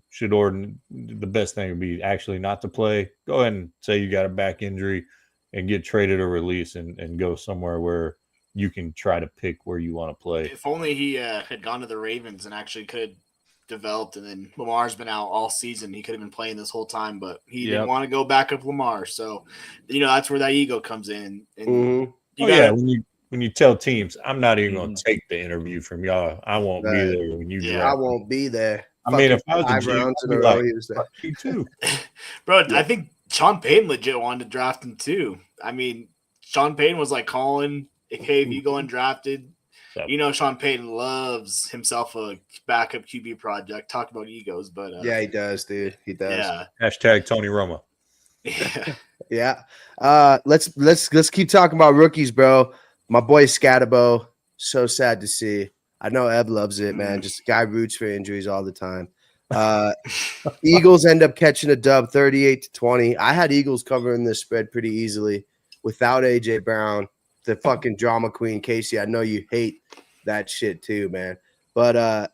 Shador, the best thing would be actually not to play. Go ahead and say you got a back injury and get traded or released and go somewhere where you can try to pick where you want to play. If only he had gone to the Ravens and actually could have developed, and then Lamar's been out all season. He could have been playing this whole time, but he didn't want to go back up Lamar. So, that's where that ego comes in. And when you tell teams, I'm not even going to take the interview from y'all. I won't be there when you draft. I won't be there. I mean, if I was 5 rounds in a row, he was there. You too. Bro, I think Sean Payton legit wanted to draft him too. I mean, Sean Payton was like calling, hey, if you go undrafted, Sean Payton loves himself a backup QB project. Talk about egos, but yeah, he does, dude. He does. Yeah. Hashtag Tony Romo. Yeah. Let's keep talking about rookies, bro. My boy Scatabo, so sad to see. I know Eb loves it, man. Just guy roots for injuries all the time. Eagles end up catching a dub 38-20. I had Eagles covering this spread pretty easily without AJ Brown, the fucking drama queen. Casey, I know you hate that shit too, man. But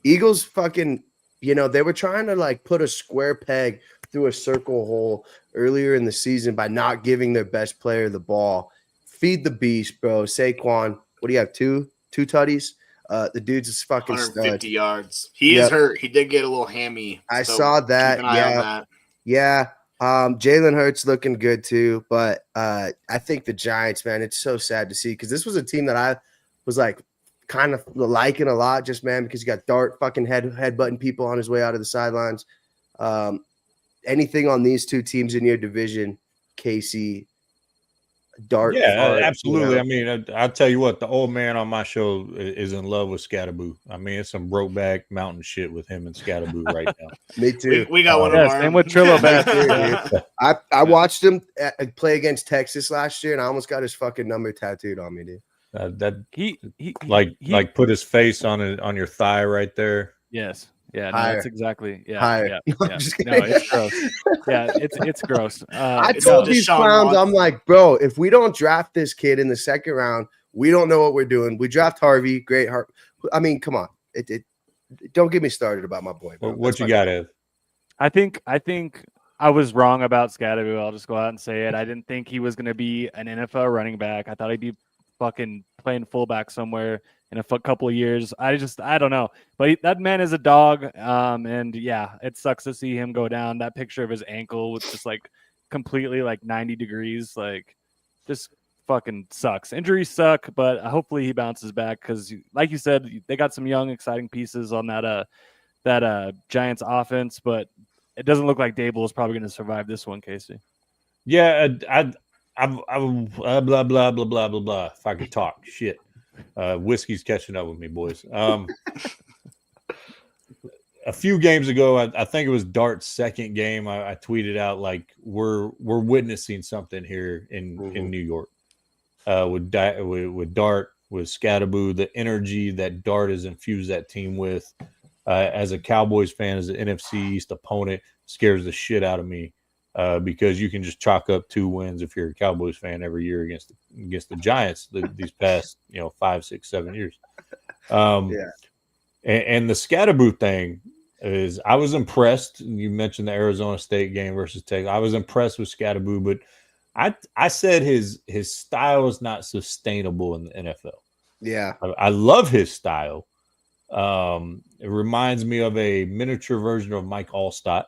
Eagles fucking, they were trying to put a square peg through a circle hole earlier in the season by not giving their best player the ball. Feed the beast, bro. Saquon, what do you have? Two tutties? The dude's is fucking 150 stud. yards. He is hurt. He did get a little hammy. I saw that. Keep an eye on that. Yeah. Jalen Hurts looking good too, but I think the Giants, man, it's so sad to see because this was a team that I was kind of liking a lot, just man, because you got Dart fucking headbutting people on his way out of the sidelines. anything on these two teams in your division, Casey, Dart? Yeah, Fart, absolutely. you I mean, I'll tell you what, the old man on my show is in love with Scatterboo. I mean, it's some Brokeback Mountain shit with him and Scatterboo right now. Me too. We got one of Yeah, our same with Trillo back too, dude. I watched him play against Texas last year, and I almost got his fucking number tattooed on me, dude. That He like put his face on your thigh right there. Yes. Yeah, no, Higher. that's exactly. Yeah, Higher. yeah, I'm yeah. just No, kidding. it's gross. Yeah, it's gross. I it's told not these Deshaun clowns, I'm Watson. like, bro, if we don't draft this kid in the second round, we don't know what we're doing. We draft Harvey, great. I mean, come on. It don't get me started about my boy. Bro. What you got, Ev? I think I was wrong about Scatterboo. I'll just go out and say it. I didn't think he was going to be an NFL running back. I thought he'd be fucking playing fullback somewhere in a couple of years. I don't know. But that man is a dog. And yeah, it sucks to see him go down. That picture of his ankle was just like completely like 90 degrees. Like just fucking sucks. Injuries suck, but hopefully he bounces back because, like you said, they got some young, exciting pieces on that Giants offense, but it doesn't look like Dable is probably going to survive this one, Casey. Yeah, I'm blah blah blah blah blah blah blah. If I could talk, shit. Whiskey's catching up with me, boys. A few games ago, I think it was Dart's second game. I tweeted out like we're witnessing something here in New York with Dart, with Scatterboo, the energy that Dart has infused that team with. As a Cowboys fan, as an NFC East opponent, scares the shit out of me because you can just chalk up 2 wins if you're a Cowboys fan every year against the Giants these past 5, 6, 7 years. And the Scatterboo thing is, I was impressed. You mentioned the Arizona State game versus Texas. I was impressed with Scatterboo, but I said his style is not sustainable in the NFL. Yeah, I love his style. It reminds me of a miniature version of Mike Allstott.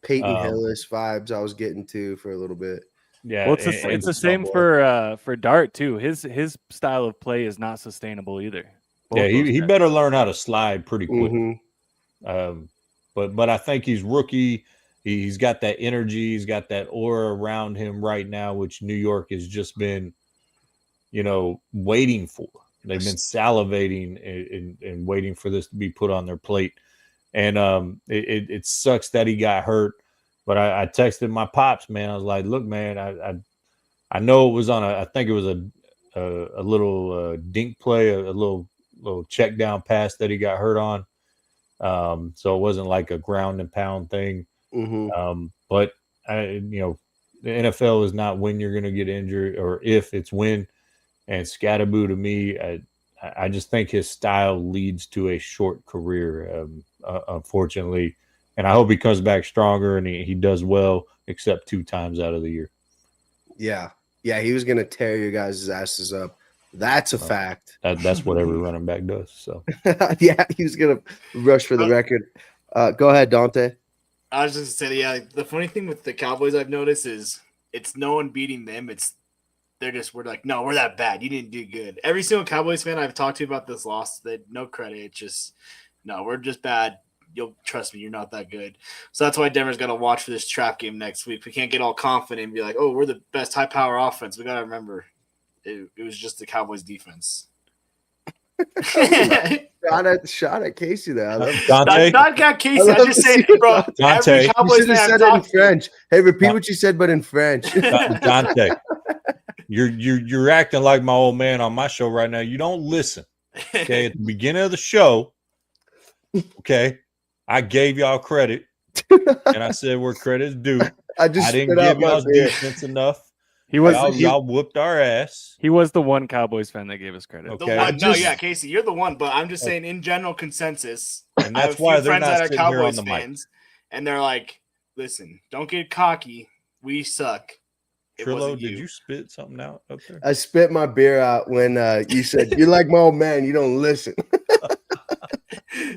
Peyton Hillis vibes I was getting to for a little bit. Yeah, Well, it's the same for Dart too. His style of play is not sustainable either. Yeah, he better learn how to slide pretty quick. Mm-hmm. But I think he's rookie. He's got that energy. He's got that aura around him right now, which New York has just been, waiting for. They've been salivating and waiting for this to be put on their plate. And it sucks that he got hurt. But I texted my pops, man. I was like, look, man, I know it was on I think it was a little dink play, a little check down pass that he got hurt on. So it wasn't like a ground and pound thing. Mm-hmm. But the NFL is not when you're going to get injured, or if, it's when. And Scatterboo, to me, I just think his style leads to a short career, unfortunately. And I hope he comes back stronger and he does well, except 2 times out of the year. Yeah, he was gonna tear your guys' asses up. That's a fact. That's what every running back does. So yeah, he was gonna rush for the record. Go ahead, Dante. I was just gonna say, yeah, the funny thing with the Cowboys I've noticed is it's no one beating them. We're like, no, we're that bad. You didn't do good. Every single Cowboys fan I've talked to about this loss, they no credit. It's just, no, we're just bad. You'll trust me, you're not that good. So that's why Denver's got to watch for this trap game next week. We can't get all confident and be like, oh, we're the best high power offense. We got to remember it was just the Cowboys defense. Shot at Casey there. I love Dante. Not got Casey. I'm just saying, bro. Dante. Every You Cowboys should have fan said I've it in talked to, French. Hey, repeat what you said, but in French. Dante, you're acting like my old man on my show right now. You don't listen. Okay, at the beginning of the show, okay, I gave y'all credit, and I said where credit's due. I didn't give y'all defense enough. Y'all whooped our ass. He was the one Cowboys fan that gave us credit. Okay, Casey, you're the one. But I'm just saying, in general consensus, and that's why they're not sitting here on the fans, and they're like, "Listen, don't get cocky. We suck." Trillo, did you spit something out up there? I spit my beer out when you said, "You're like my old man. You don't listen."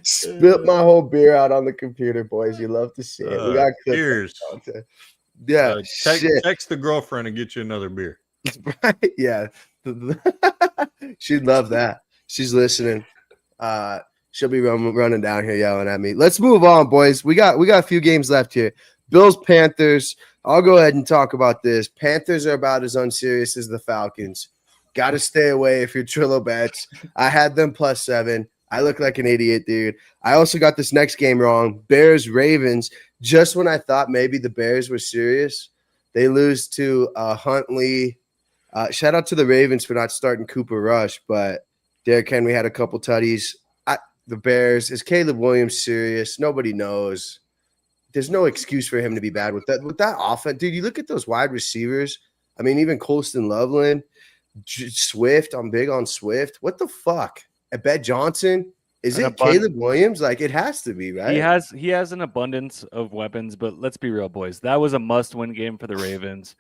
Spit my whole beer out on the computer, boys. You love to see it. We got cheers. Yeah, text the girlfriend and get you another beer. Right? Yeah, she'd love that. She's listening. She'll be running down here yelling at me. Let's move on, boys. We got a few games left here. Bills, Panthers. I'll go ahead and talk about this. Panthers are about as unserious as the Falcons. Got to stay away if you're Trillo bets. I had them +7. I look like an idiot, dude. I also got this next game wrong. Bears, Ravens. Just when I thought maybe the Bears were serious, they lose to Huntley. Shout out to the Ravens for not starting Cooper Rush, but Derrick Henry had a couple tutties. The Bears, is Caleb Williams serious? Nobody knows. There's no excuse for him to be bad with that offense. Dude, you look at those wide receivers. I mean, even Colston Loveland, Swift. I'm big on Swift. What the fuck? I bet Johnson. Is it Caleb Williams? Like, it has to be, right? He has an abundance of weapons, but let's be real, boys. That was a must-win game for the Ravens.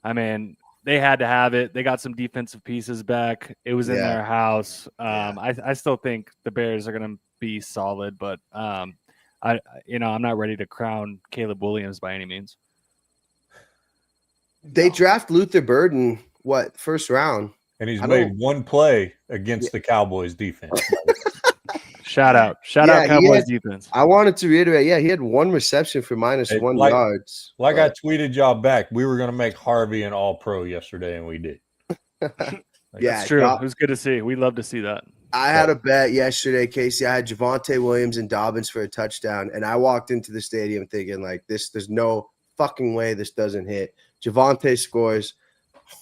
I mean, they had to have it. They got some defensive pieces back. It was in their house. I still think the Bears are going to be solid, but I'm not ready to crown Caleb Williams by any means. They draft Luther Burden, first round? And he's made one play against the Cowboys defense. Shout out Cowboys defense. I wanted to reiterate, he had one reception for -1 yards. I tweeted y'all back. We were going to make Harvey an all-pro yesterday, and we did. It's true. It was good to see. We'd love to see that. I had a bet yesterday, Casey. I had Javonte Williams and Dobbins for a touchdown, and I walked into the stadium thinking, like, there's no fucking way this doesn't hit. Javonte scores.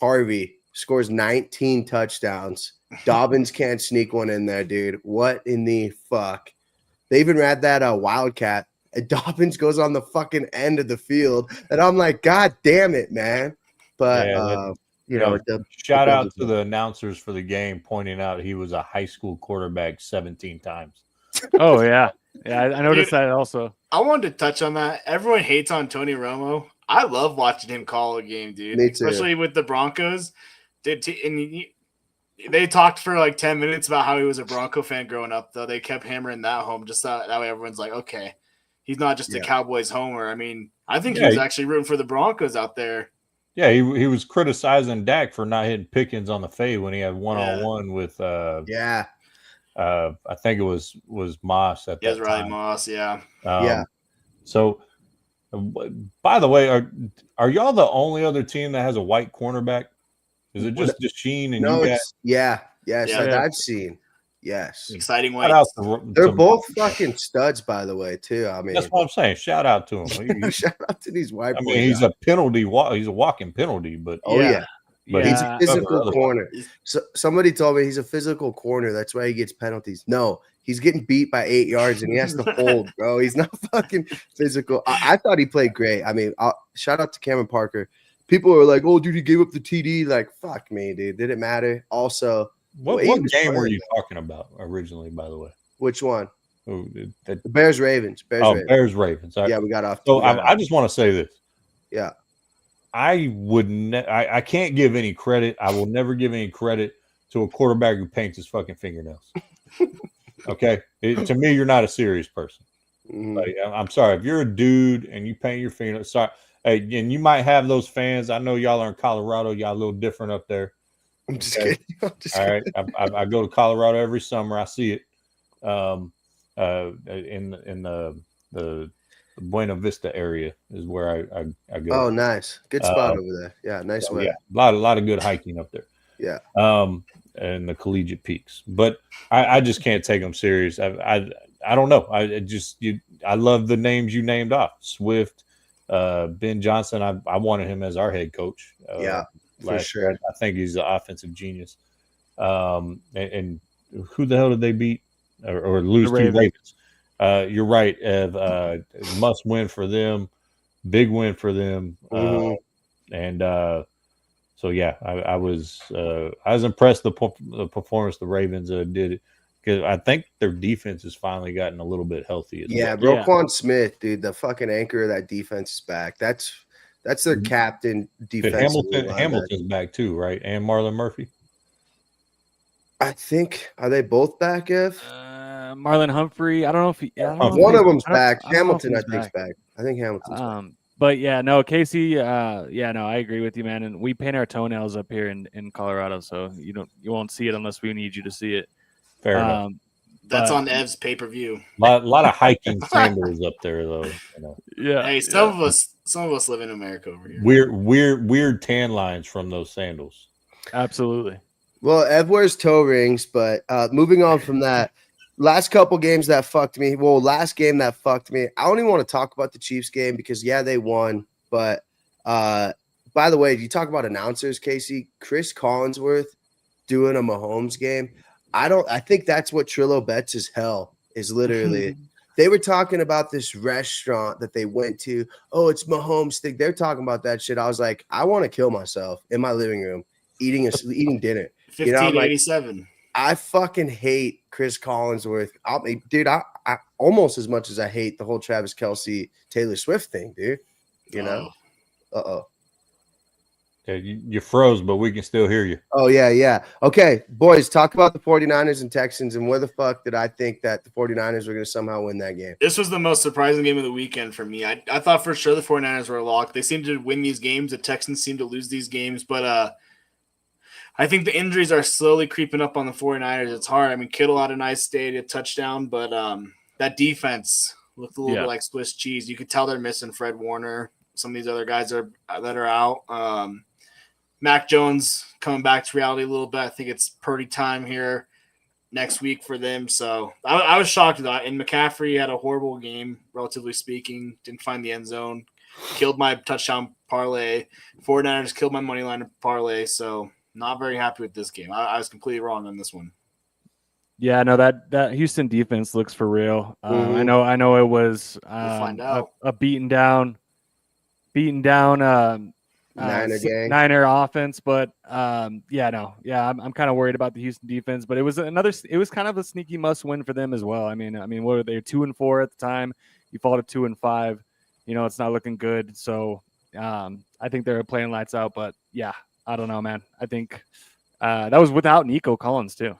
Harvey scores 19 touchdowns. Dobbins can't sneak one in there, dude. What in the fuck? They even ran that Wildcat, and Dobbins goes on the fucking end of the field, and I'm like, God damn it, man. But shout out to the announcers for the game pointing out he was a high school quarterback 17 times. Oh yeah, I noticed that also. I wanted to touch on that. Everyone hates on Tony Romo. I love watching him call a game, dude. Me too. Especially with the Broncos. They talked for like 10 minutes about how he was a Bronco fan growing up, though. They kept hammering that home just that way everyone's like, okay, he's not just a Cowboys homer. I mean, I think he was actually rooting for the Broncos out there. Yeah, he was criticizing Dak for not hitting Pickens on the fade when he had one-on-one with I think it was Moss at that time. Riley Moss, So, by the way, are y'all the only other team that has a white cornerback? Is it just Sheen and you guys? I've seen. Yes. Exciting way. They're both fucking studs, by the way, too. I mean, that's what I'm saying. Shout out to him. Shout out to these white boys. I mean, he's a penalty. He's a walking penalty, but but he's a physical corner. So somebody told me he's a physical corner. That's why he gets penalties. No, he's getting beat by 8 yards and he has to hold, bro. He's not fucking physical. I thought he played great. I mean, shout out to Cameron Parker. People are like, "Oh, dude, he gave up the TD." Like, fuck me, dude. Did it matter? Also, what game were you talking about originally? By the way, which one? The Bears Ravens. Bears Ravens. Yeah, we got off. So I just want to say this. Yeah, I would. I can't give any credit. I will never give any credit to a quarterback who paints his fucking fingernails. Okay, to me, you're not a serious person. Mm-hmm. Like, I'm sorry if you're a dude and you paint your fingernails. Sorry. Hey, and you might have those fans. I know y'all are in Colorado. Y'all a little different up there. I'm just kidding. All right. I go to Colorado every summer. I see it. In the Buena Vista area is where I go. Oh, nice. Good spot over there. Yeah, nice way. Yeah, a lot of good hiking up there. Yeah. And the collegiate peaks. But I just can't take them serious. I don't know. I love the names you named off. Swift. Ben Johnson, I wanted him as our head coach. For sure. I think he's an offensive genius. And who the hell did they beat or lose to? Ravens. You're right, Ev. Must win for them. Big win for them. And so yeah, I was impressed the performance the Ravens did. Because I think their defense has finally gotten a little bit healthy. Roquan Smith, dude, the fucking anchor of that defense is back. That's their captain defense. Hamilton's back too, right? And Marlon Murphy. I think are they both back? If Marlon Humphrey, I don't know if one of them's back. Hamilton, I think's back. I think Hamilton's back. But yeah, no, Casey, I agree with you, man. And we paint our toenails up here in Colorado, so you won't see it unless we need you to see it. Fair enough. That's But- on Ev's pay-per-view. Lot of hiking sandals up there, though. Yeah. Hey, some of us live in America over here. Weird tan lines from those sandals. Absolutely. Well, Ev wears toe rings, but moving on from that, last couple games that fucked me. Well, last game that fucked me. I don't even want to talk about the Chiefs game because yeah, they won. But by the way, you talk about announcers, Casey. Chris Collinsworth doing a Mahomes game. I think that's what Trillo bets is hell. Is literally. They were talking about this restaurant that they went to. Oh, it's Mahomes thing. They're talking about that shit. I was like, I want to kill myself in my living room eating dinner. 1587. I fucking hate Chris Collinsworth. Dude, I almost as much as I hate the whole Travis Kelce Taylor Swift thing, dude. You know? Uh-oh. Yeah, you froze, but we can still hear you. Oh, yeah. Okay, boys, talk about the 49ers and Texans and where the fuck did I think that the 49ers were going to somehow win that game? This was the most surprising game of the weekend for me. I thought for sure the 49ers were locked. They seem to win these games. The Texans seem to lose these games. But I think the injuries are slowly creeping up on the 49ers. It's hard. I mean, Kittle had a nice day, a touchdown, but that defense looked a little bit like Swiss cheese. You could tell they're missing Fred Warner. Some of these other guys that are out. Mac Jones coming back to reality a little bit. I think it's Purdy time here next week for them. So I was shocked at that. And McCaffrey had a horrible game, relatively speaking. Didn't find the end zone. Killed my touchdown parlay. 49ers killed my money line parlay. So not very happy with this game. I was completely wrong on this one. Yeah, no, that Houston defense looks for real. I know it was We'll find out. a beaten down Niner offense, but I'm kind of worried about the Houston defense. But it was kind of a sneaky must win for them as well. I mean, what were they 2-4 at the time? You fall to 2-5. It's not looking good. So I think they're playing lights out. But yeah, I don't know, man. I think that was without Nico Collins too.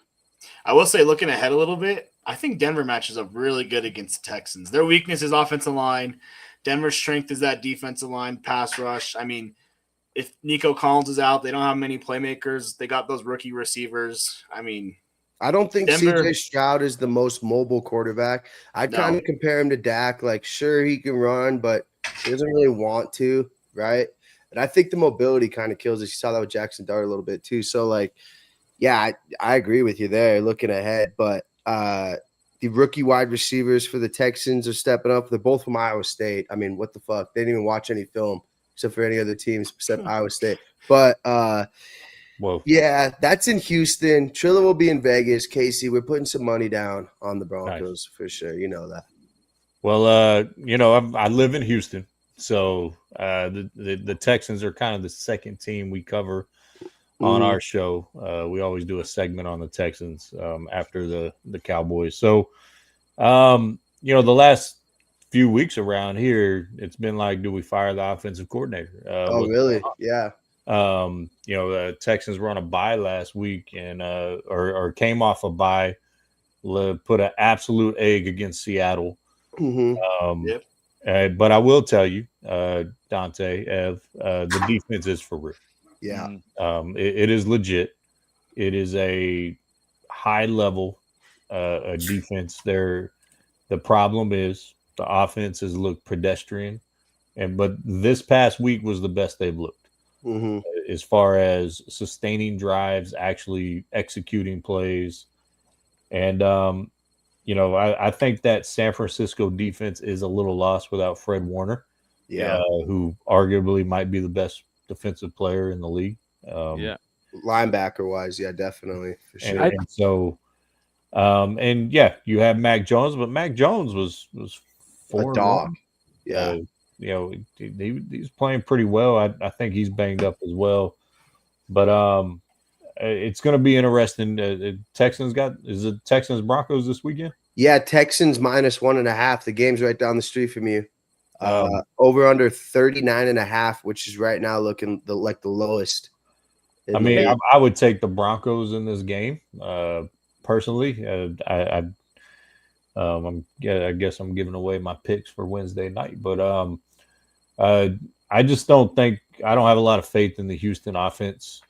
I will say, looking ahead a little bit, I think Denver matches up really good against the Texans. Their weakness is offensive line. Denver's strength is that defensive line, pass rush. I mean, if Nico Collins is out, they don't have many playmakers. They got those rookie receivers. I mean, I don't think Denver, CJ Stroud is the most mobile quarterback. I'd kind of compare him to Dak. Like, sure, he can run, but he doesn't really want to, right? And I think the mobility kind of kills us. You saw that with Jackson Dart a little bit too. So, like, yeah, I agree with you there looking ahead. But the rookie wide receivers for the Texans are stepping up. They're both from Iowa State. I mean, what the fuck? They didn't even watch any film except for any other teams except Iowa State. But, yeah, that's in Houston. Trilla will be in Vegas. Casey, we're putting some money down on the Broncos for sure. You know that. Well, I live in Houston. So the Texans are kind of the second team we cover on our show. We always do a segment on the Texans after the Cowboys. So, the last few weeks around here, it's been like, do we fire the offensive coordinator? Really? Yeah. The Texans were on a bye last week and or came off a bye, put an absolute egg against Seattle. Yep. But I will tell you, Dante, Ev, the defense is for real. Yeah. It is legit. It is a high level defense. The problem is the offense has looked pedestrian, but this past week was the best they've looked as far as sustaining drives, actually executing plays, and I think that San Francisco defense is a little lost without Fred Warner, who arguably might be the best defensive player in the league. Linebacker wise, yeah, definitely for sure. And so, you have Mac Jones, but Mac Jones was a dog. He's playing pretty well. I think he's banged up as well, but it's going to be interesting. Is it Texans Broncos this weekend? Yeah, Texans -1.5. The game's right down the street from you. Over under 39.5, which is right now looking like the lowest. I would take the Broncos in this game. Personally, I guess I'm giving away my picks for Wednesday night, but I just don't think I don't have a lot of faith in the Houston offense.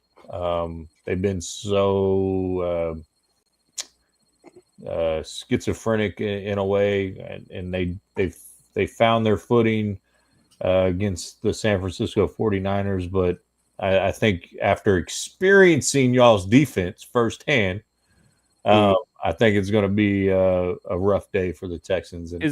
They've been so schizophrenic in a way, and they found their footing against the San Francisco 49ers. But I think after experiencing y'all's defense firsthand, I think it's going to be a rough day for the Texans. And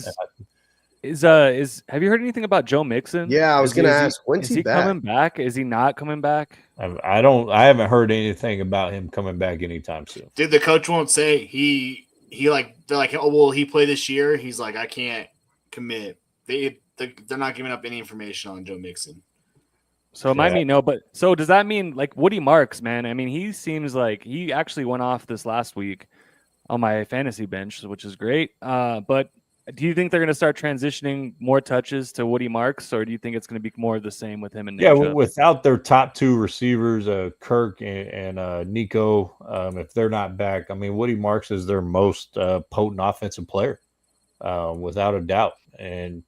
Have you heard anything about Joe Mixon? Yeah, I was gonna ask, when's is he he back? coming back? Is he not coming back? I haven't heard anything about him coming back anytime soon. Dude, the coach won't say he like they're like, oh well, he played this year. He's like, I can't commit. They're not giving up any information on Joe Mixon. So it might mean no, but so does that mean like Woody Marks, man? I mean, he seems like he actually went off this last week on my fantasy bench, which is great. But do you think they're going to start transitioning more touches to Woody Marks, or do you think it's going to be more of the same with him and Nick Chubb? Without their top two receivers, Kirk and Nico, if they're not back, I mean, Woody Marks is their most potent offensive player, without a doubt, and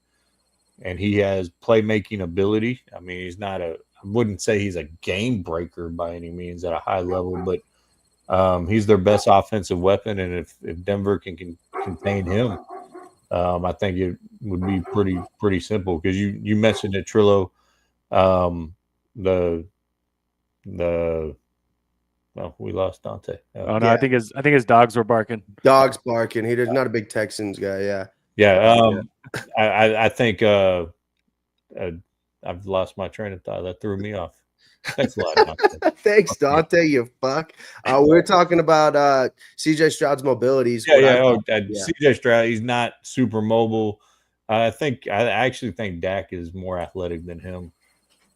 he has playmaking ability. I mean, I wouldn't say he's a game breaker by any means at a high level, but he's their best offensive weapon, and if Denver can contain him, I think it would be pretty simple, because you mentioned it, Trillo. We lost Dante. Oh no, I think his dogs were barking. Dogs barking. He's not a big Texans guy. Yeah. Yeah. I think I've lost my train of thought. That threw me off. Thanks a lot, Dante. Thanks, Dante. You fuck. We're talking about CJ Stroud's mobilities. CJ Stroud. He's not super mobile. I actually think Dak is more athletic than him.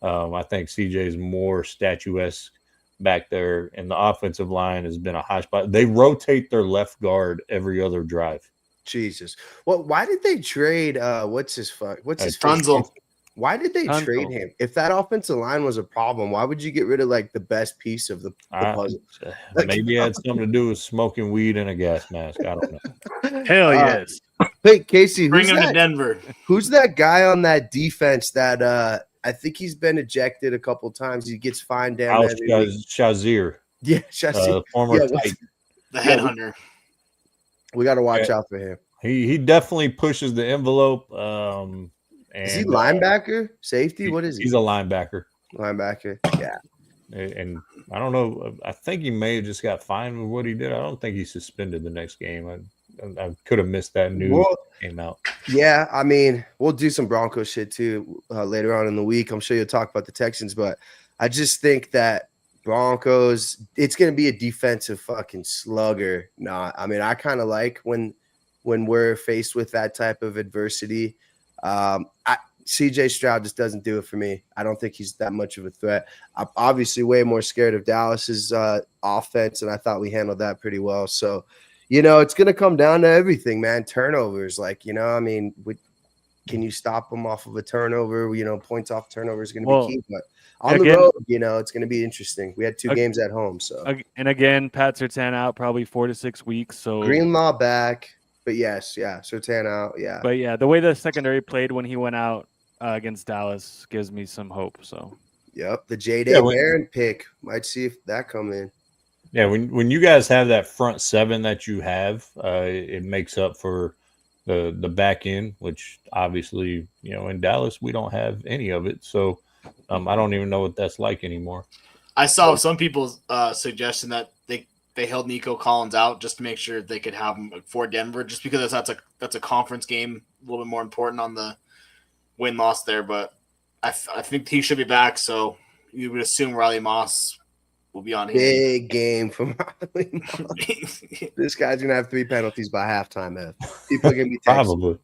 I think CJ is more statuesque back there, and the offensive line has been a hot spot. They rotate their left guard every other drive. Jesus. Well, why did they trade? What's his Tunzel? Why did they trade him? If that offensive line was a problem, why would you get rid of like the best piece of the puzzle? Maybe it had something to do with smoking weed and a gas mask. I don't know. Hell yes. Hey, Casey, bring him to Denver. Who's that guy on that defense that I think he's been ejected a couple times? He gets fined down there. Shazir. Yeah, Shazir. Former Titan. The headhunter. We got to watch out for him. He definitely pushes the envelope. Is he linebacker? Safety? What is he? He's a linebacker. Linebacker, yeah. And I don't know. I think he may have just got fined with what he did. I don't think he's suspended the next game. I could have missed that news that came out. Yeah, I mean, we'll do some Broncos shit too later on in the week. I'm sure you'll talk about the Texans, but I just think that Broncos, it's going to be a defensive fucking slugger. I mean, I kind of like when we're faced with that type of adversity. CJ Stroud just doesn't do it for me. I don't think he's that much of a threat. I'm obviously way more scared of Dallas's offense, and I thought we handled that pretty well. So, it's going to come down to everything, man. Turnovers, I mean, can you stop them off of a turnover? Points off turnover is going to be key, but on the road, it's going to be interesting. We had 2 games at home, so. And again, Pat Surtain out probably 4 to 6 weeks. So Greenlaw back. But yes, Surtain out, yeah. But yeah, the way the secondary played when he went out against Dallas gives me some hope. So, yep, the J.D. Barron pick, might see if that come in. Yeah, when you guys have that front 7 that you have, it makes up for the back end, which obviously in Dallas we don't have any of it. So I don't even know what that's like anymore. I saw some people's suggestion that they held Nico Collins out just to make sure they could have him for Denver, just because that's a conference game, a little bit more important on the win-loss there. But I think he should be back, so you would assume Riley Moss will be on him. Big game from Riley Moss. This guy's going to have 3 penalties by halftime, man. People are going to be texting. Probably.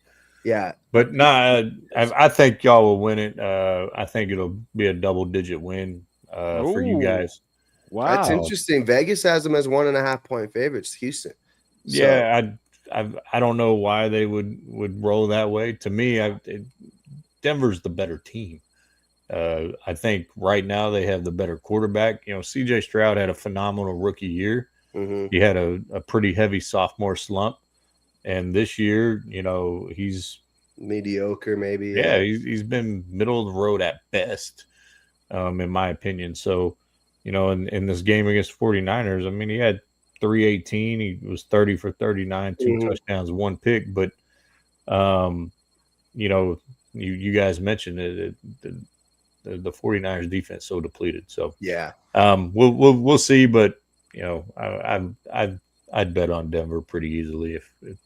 Yeah. But I think y'all will win it. I think it'll be a double-digit win for you guys. Wow, that's interesting. Vegas has them as 1.5-point favorites. Houston. So. Yeah, I don't know why they would roll that way. To me, Denver's the better team. I think right now they have the better quarterback. CJ Stroud had a phenomenal rookie year. Mm-hmm. He had a pretty heavy sophomore slump, and this year, he's mediocre, maybe. Yeah, he's been middle of the road at best, in my opinion. So. In this game against 49ers, I mean, he had 318. He was 30 for 39, 2 Mhm. touchdowns, 1 pick. But you know, you guys mentioned it. The 49ers defense so depleted. So Yeah. we'll see. But you know, I'd bet on Denver pretty easily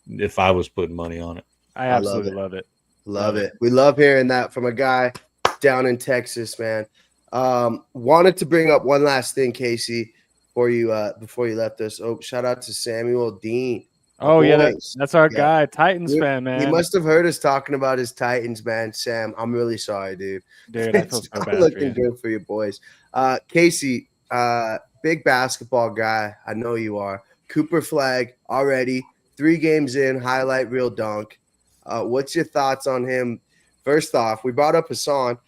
if I was putting money on it. I I love absolutely it. love it. Love it. We love hearing that from a guy down in Texas, man. Wanted to bring up one last thing, Casey, before you left us. Oh, shout out to Samuel Dean. My Oh yeah, boys. that's our Yeah. guy, Titans fan, He man. must have heard us talking about his Titans, man. Sam, I'm really sorry, dude. Dude, I feel It's so not bad for looking you. good for your boys. Casey, big basketball guy. I know you are. Cooper Flag already 3 games in, highlight reel dunk. What's your thoughts on him? First off, we brought up Hassan.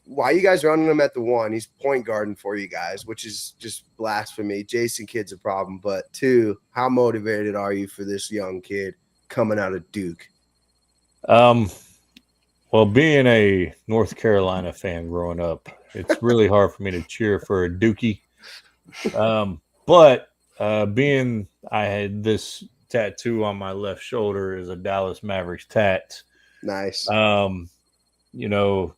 Why you guys running him at the 1? He's point guarding for you guys, which is just blasphemy. Jason Kidd's a problem. But 2, how motivated are you for this young kid coming out of Duke? Well, being a North Carolina fan growing up, it's really hard for me to cheer for a Dookie. But being I had this tattoo on my left shoulder is a Dallas Mavericks tat. Nice. You know,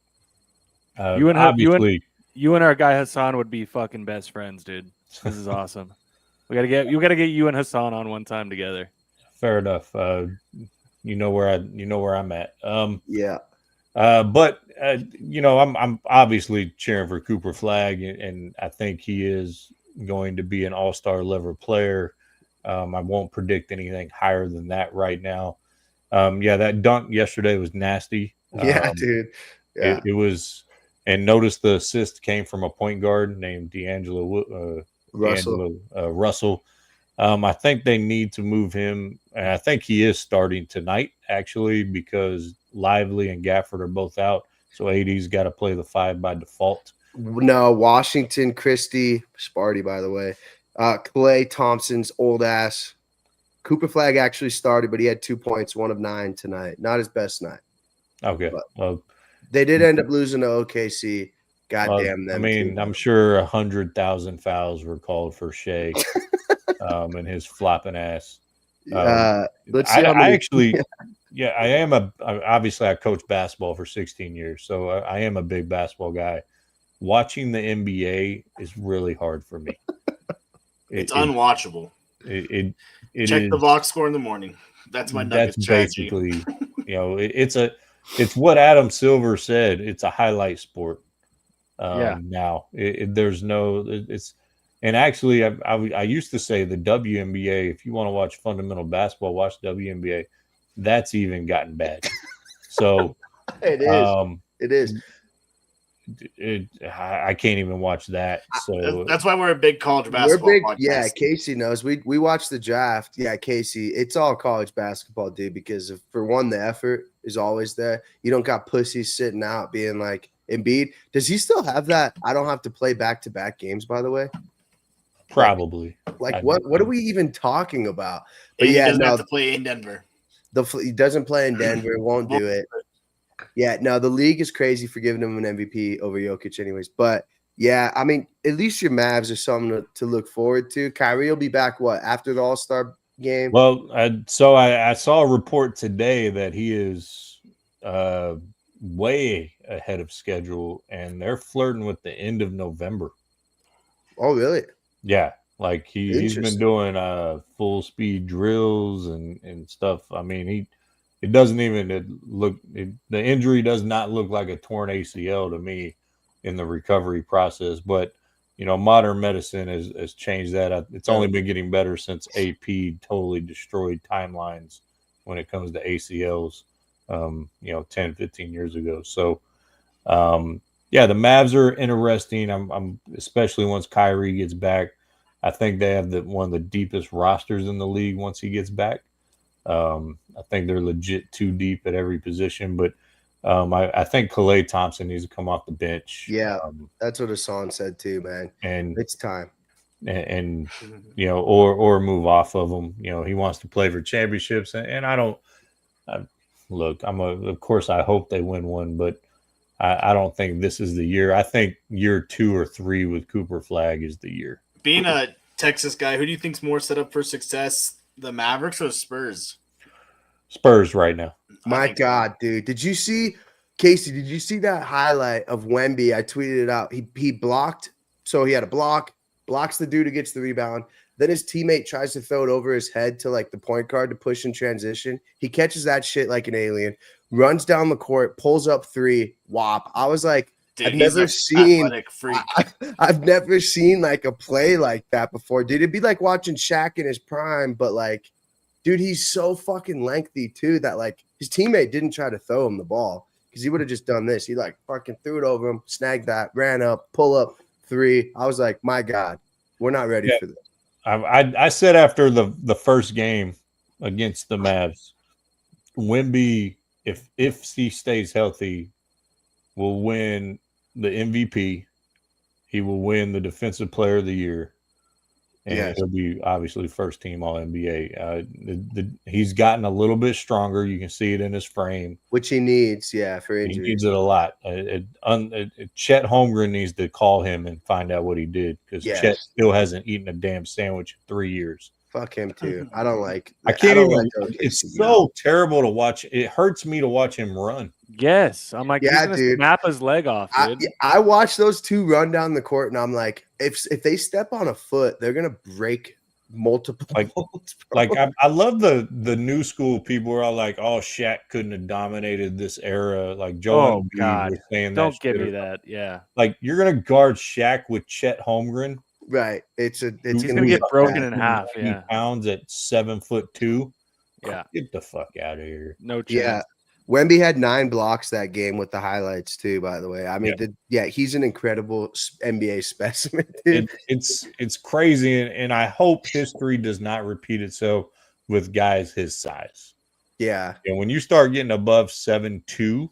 You and obviously, you and our guy Hassan would be fucking best friends, dude. This is awesome. You gotta get you and Hassan on one time together. fair enough. You know where I'm at. Yeah. But you know, I'm obviously cheering for Cooper Flag, and I think he is going to be an all-star level player. I won't predict anything higher than that right now. Yeah, that dunk yesterday was nasty. Yeah, dude. Yeah. It was, and notice the assist came from a point guard named D'Angelo Russell. I think they need to move him, and I think he is starting tonight actually because Lively and Gafford are both out, so AD's got to play the 5 by default. No, Washington, Christie, Sparty, by the way. Clay Thompson's old ass. Cooper Flag actually started, but he had 2 points, 1 of 9 tonight. Not his best night. Okay, But well, they did end up losing to OKC. God damn them. I mean, too. I'm sure 100,000 fouls were called for Shea and his flopping ass. Let's see how I many. actually, yeah, obviously I coached basketball for 16 years, so I am a big basketball guy. Watching the NBA is really hard for me. It's unwatchable. It Check is, the box score in the morning. That's my that's Nuggets strategy. basically, you know, it's what Adam Silver said. It's a highlight sport. Now there's no, it's, and actually I used to say the WNBA, if you want to watch fundamental basketball, watch WNBA. That's even gotten bad. So It is. It is. I can't even watch that. So That's why we're a big college basketball podcast. Yeah, Casey knows. We watch the draft. Yeah, Casey, it's all college basketball, dude, because for one, the effort is always there. You don't got pussies sitting out being like Embiid. Does he still have that? I don't have to play back-to-back games, by the way. probably. Like what are we even talking about? But He yeah, doesn't no, have to play in Denver. he doesn't play in Denver, won't do it. Yeah, no, the league is crazy for giving him an MVP over Jokic anyways. But yeah, I mean, at least your Mavs are something to look forward to. Kyrie will be back, after the All-Star game? Well, I saw a report today that he is way ahead of schedule, and they're flirting with the end of November. Oh, really? Yeah, like he's been doing full speed drills and stuff. I mean, it doesn't even look the injury does not look like a torn ACL to me in the recovery process. But you know, modern medicine has changed that. It's only been getting better since AP totally destroyed timelines when it comes to ACLs. You know, 10, 15 years ago. So. Yeah, the Mavs are interesting. I'm especially once Kyrie gets back. I think they have one of the deepest rosters in the league once he gets back. I think they're legit too deep at every position, but I think Klay Thompson needs to come off the bench. Yeah, that's what Hassan said too, man. And it's time. And you know, or move off of him. You know, he wants to play for championships, and I don't. Look, of course, I hope they win one, but. I don't think this is the year. I think year 2 or 3 with Cooper Flag is the year. Being a Texas guy. Who do you think's more set up for success, the Mavericks or the Spurs? Spurs right now. My God, dude. Did you see, Casey, did you see that highlight of Wemby? I tweeted it out. He blocked. So he had a block, blocks the dude who gets the rebound. Then his teammate tries to throw it over his head to like the point guard to push in transition. He catches that shit like an alien, runs down the court, pulls up 3, whop. I was like, Dude, I've never seen athletic freak. I've never seen like a play like that before. Dude, it'd be like watching Shaq in his prime, but like, dude, he's so fucking lengthy too that like his teammate didn't try to throw him the ball because he would have just done this. He like fucking threw it over him, snagged that, ran up, pull up 3. I was like, my God, we're not ready for this. I said after the first game against the Mavs, Wemby, if he stays healthy, will win the MVP. He will win the Defensive Player of the Year, and he'll be obviously first team All NBA. He's gotten a little bit stronger. You can see it in his frame, which he needs. Yeah, for injuries. He needs it a lot. Chet Holmgren needs to call him and find out what he did because Chet still hasn't eaten a damn sandwich in 3 years. Fuck him too. I don't like. I can't even. It's so terrible to watch. It hurts me to watch him run. Yes, I'm like, yeah, he's gonna dude. snap his leg off, dude. I watched those 2 run down the court, and I'm like, if they step on a foot, they're gonna break multiple. Like I love the new school people are all like, oh, Shaq couldn't have dominated this era. Like Joel Embiid was saying that. Don't give me that. Yeah, like you're gonna guard Shaq with Chet Holmgren. Right. It's gonna get broken in half. Yeah. Pounds at 7'2". Yeah. Get the fuck out of here. No chance. Yeah. Wemby had 9 blocks that game with the highlights too. By the way, I mean, he's an incredible NBA specimen. Dude. It's crazy, and I hope history does not repeat itself with guys his size. Yeah. And when you start getting above 7'2".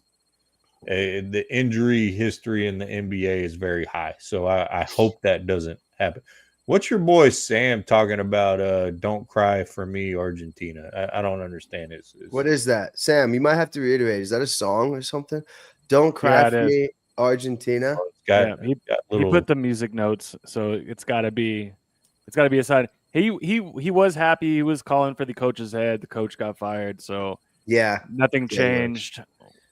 The injury history in the NBA is very high. So I hope that doesn't happen. What's your boy Sam talking about? Don't cry for me, Argentina. I don't understand it. What is that? Sam, you might have to reiterate. Is that a song or something? Don't cry for me, Argentina. He put the music notes, so it's gotta be a side. He was happy. He was calling for the coach's head. The coach got fired. So yeah, nothing changed.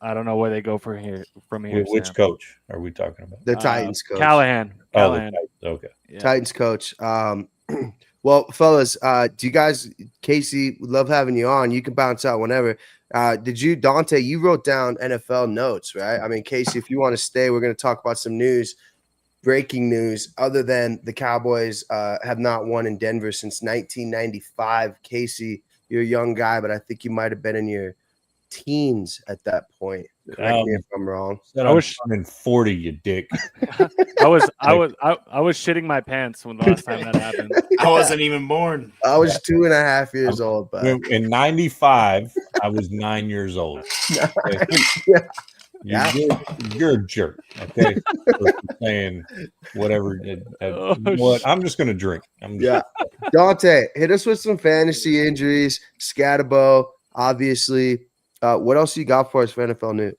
I don't know where they go from here. Which coach are we talking about? The Titans coach. Callahan. Okay. Yeah. Titans coach. Well, fellas, do you guys, Casey, love having you on. You can bounce out whenever. Dante, you wrote down NFL notes, right? I mean, Casey, if you want to stay, we're going to talk about some news, breaking news, other than the Cowboys have not won in Denver since 1995. Casey, you're a young guy, but I think you might have been in your teens at that point. Correct me if I'm wrong. I was turning 40, you dick. I was shitting my pants when the last time that happened. I wasn't even born. I was 2.5 years old. But in 95, I was 9 years old. You're a jerk. Okay, saying whatever. What? I'm just gonna drink. Dante, hit us with some fantasy injuries. Scatterbo, obviously. What else you got for us for NFL news?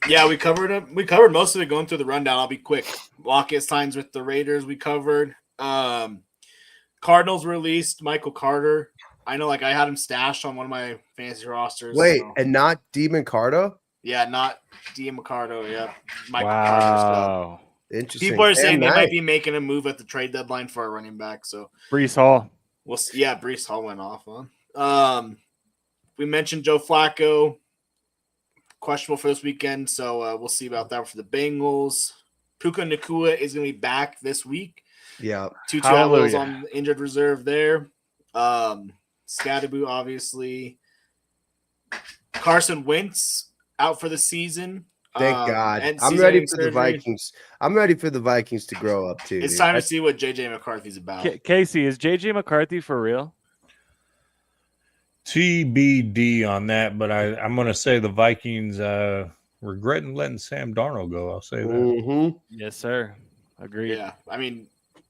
Yeah, we covered it. We covered most of it going through the rundown. I'll be quick. Lockett signs with the Raiders. We covered. Cardinals released Michael Carter. I know, like I had him stashed on one of my fantasy rosters. Wait, and not Demon Carter? Yeah, not Demon Carter. Yeah, Michael Carter. Interesting. People are saying they might be making a move at the trade deadline for a running back. So Breece Hall. Well, yeah, Breece Hall went off. Huh? We mentioned Joe Flacco. Questionable for this weekend, so we'll see about that for the Bengals. Puka Nacua is going to be back this week. Yeah. Tutu Atwell's on the injured reserve there. Scatterbo, obviously. Carson Wentz out for the season. Thank God. I'm ready for the Vikings. I'm ready for the Vikings to grow up too. It's time to see what J.J. McCarthy's about. Casey, is J.J. McCarthy for real? TBD on that, but I'm going to say the Vikings regretting letting Sam Darnold go. I'll say that. Mm-hmm. Yes, sir. Agreed. Yeah, I mean,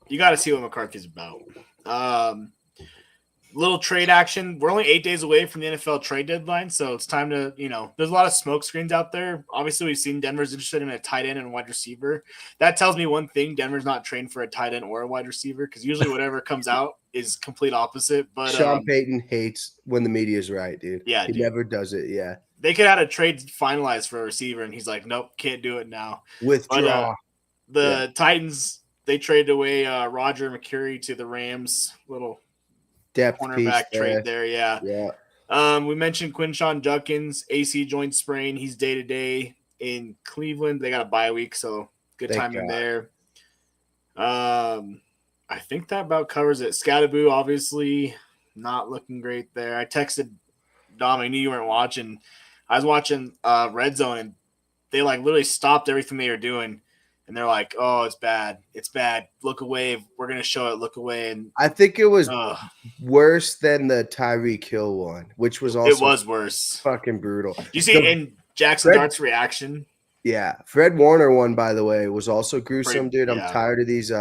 you got to see what McCarthy's about. little trade action. We're only 8 days away from the NFL trade deadline, so it's time to, there's a lot of smoke screens out there. Obviously, we've seen Denver's interested in a tight end and wide receiver. That tells me one thing: Denver's not trained for a tight end or a wide receiver, because usually whatever comes out is complete opposite. But Sean Payton hates when the media is right, dude. Yeah, he never does it. Yeah, they could have had a trade finalized for a receiver, and he's like, nope, can't do it now. Withdraw. The Titans, they traded away Roger McCurry to the Rams. Little depth cornerback piece trade there, yeah. We mentioned Quinshawn Judkins, AC joint sprain. He's day to day in Cleveland. They got a bye week, so good timing there. I think that about covers it. Scatterboo, obviously, not looking great there. I texted Dom. I knew you weren't watching. I was watching Red Zone, and they literally stopped everything they were doing. And they're like, "Oh, it's bad. It's bad. Look away. We're gonna show it. Look away." And I think it was worse than the Tyreek Hill one, which was also it was worse. Fucking brutal. You see in Jackson Dart's reaction? Yeah, Fred Warner one, by the way, was also gruesome, dude. I'm yeah. tired of these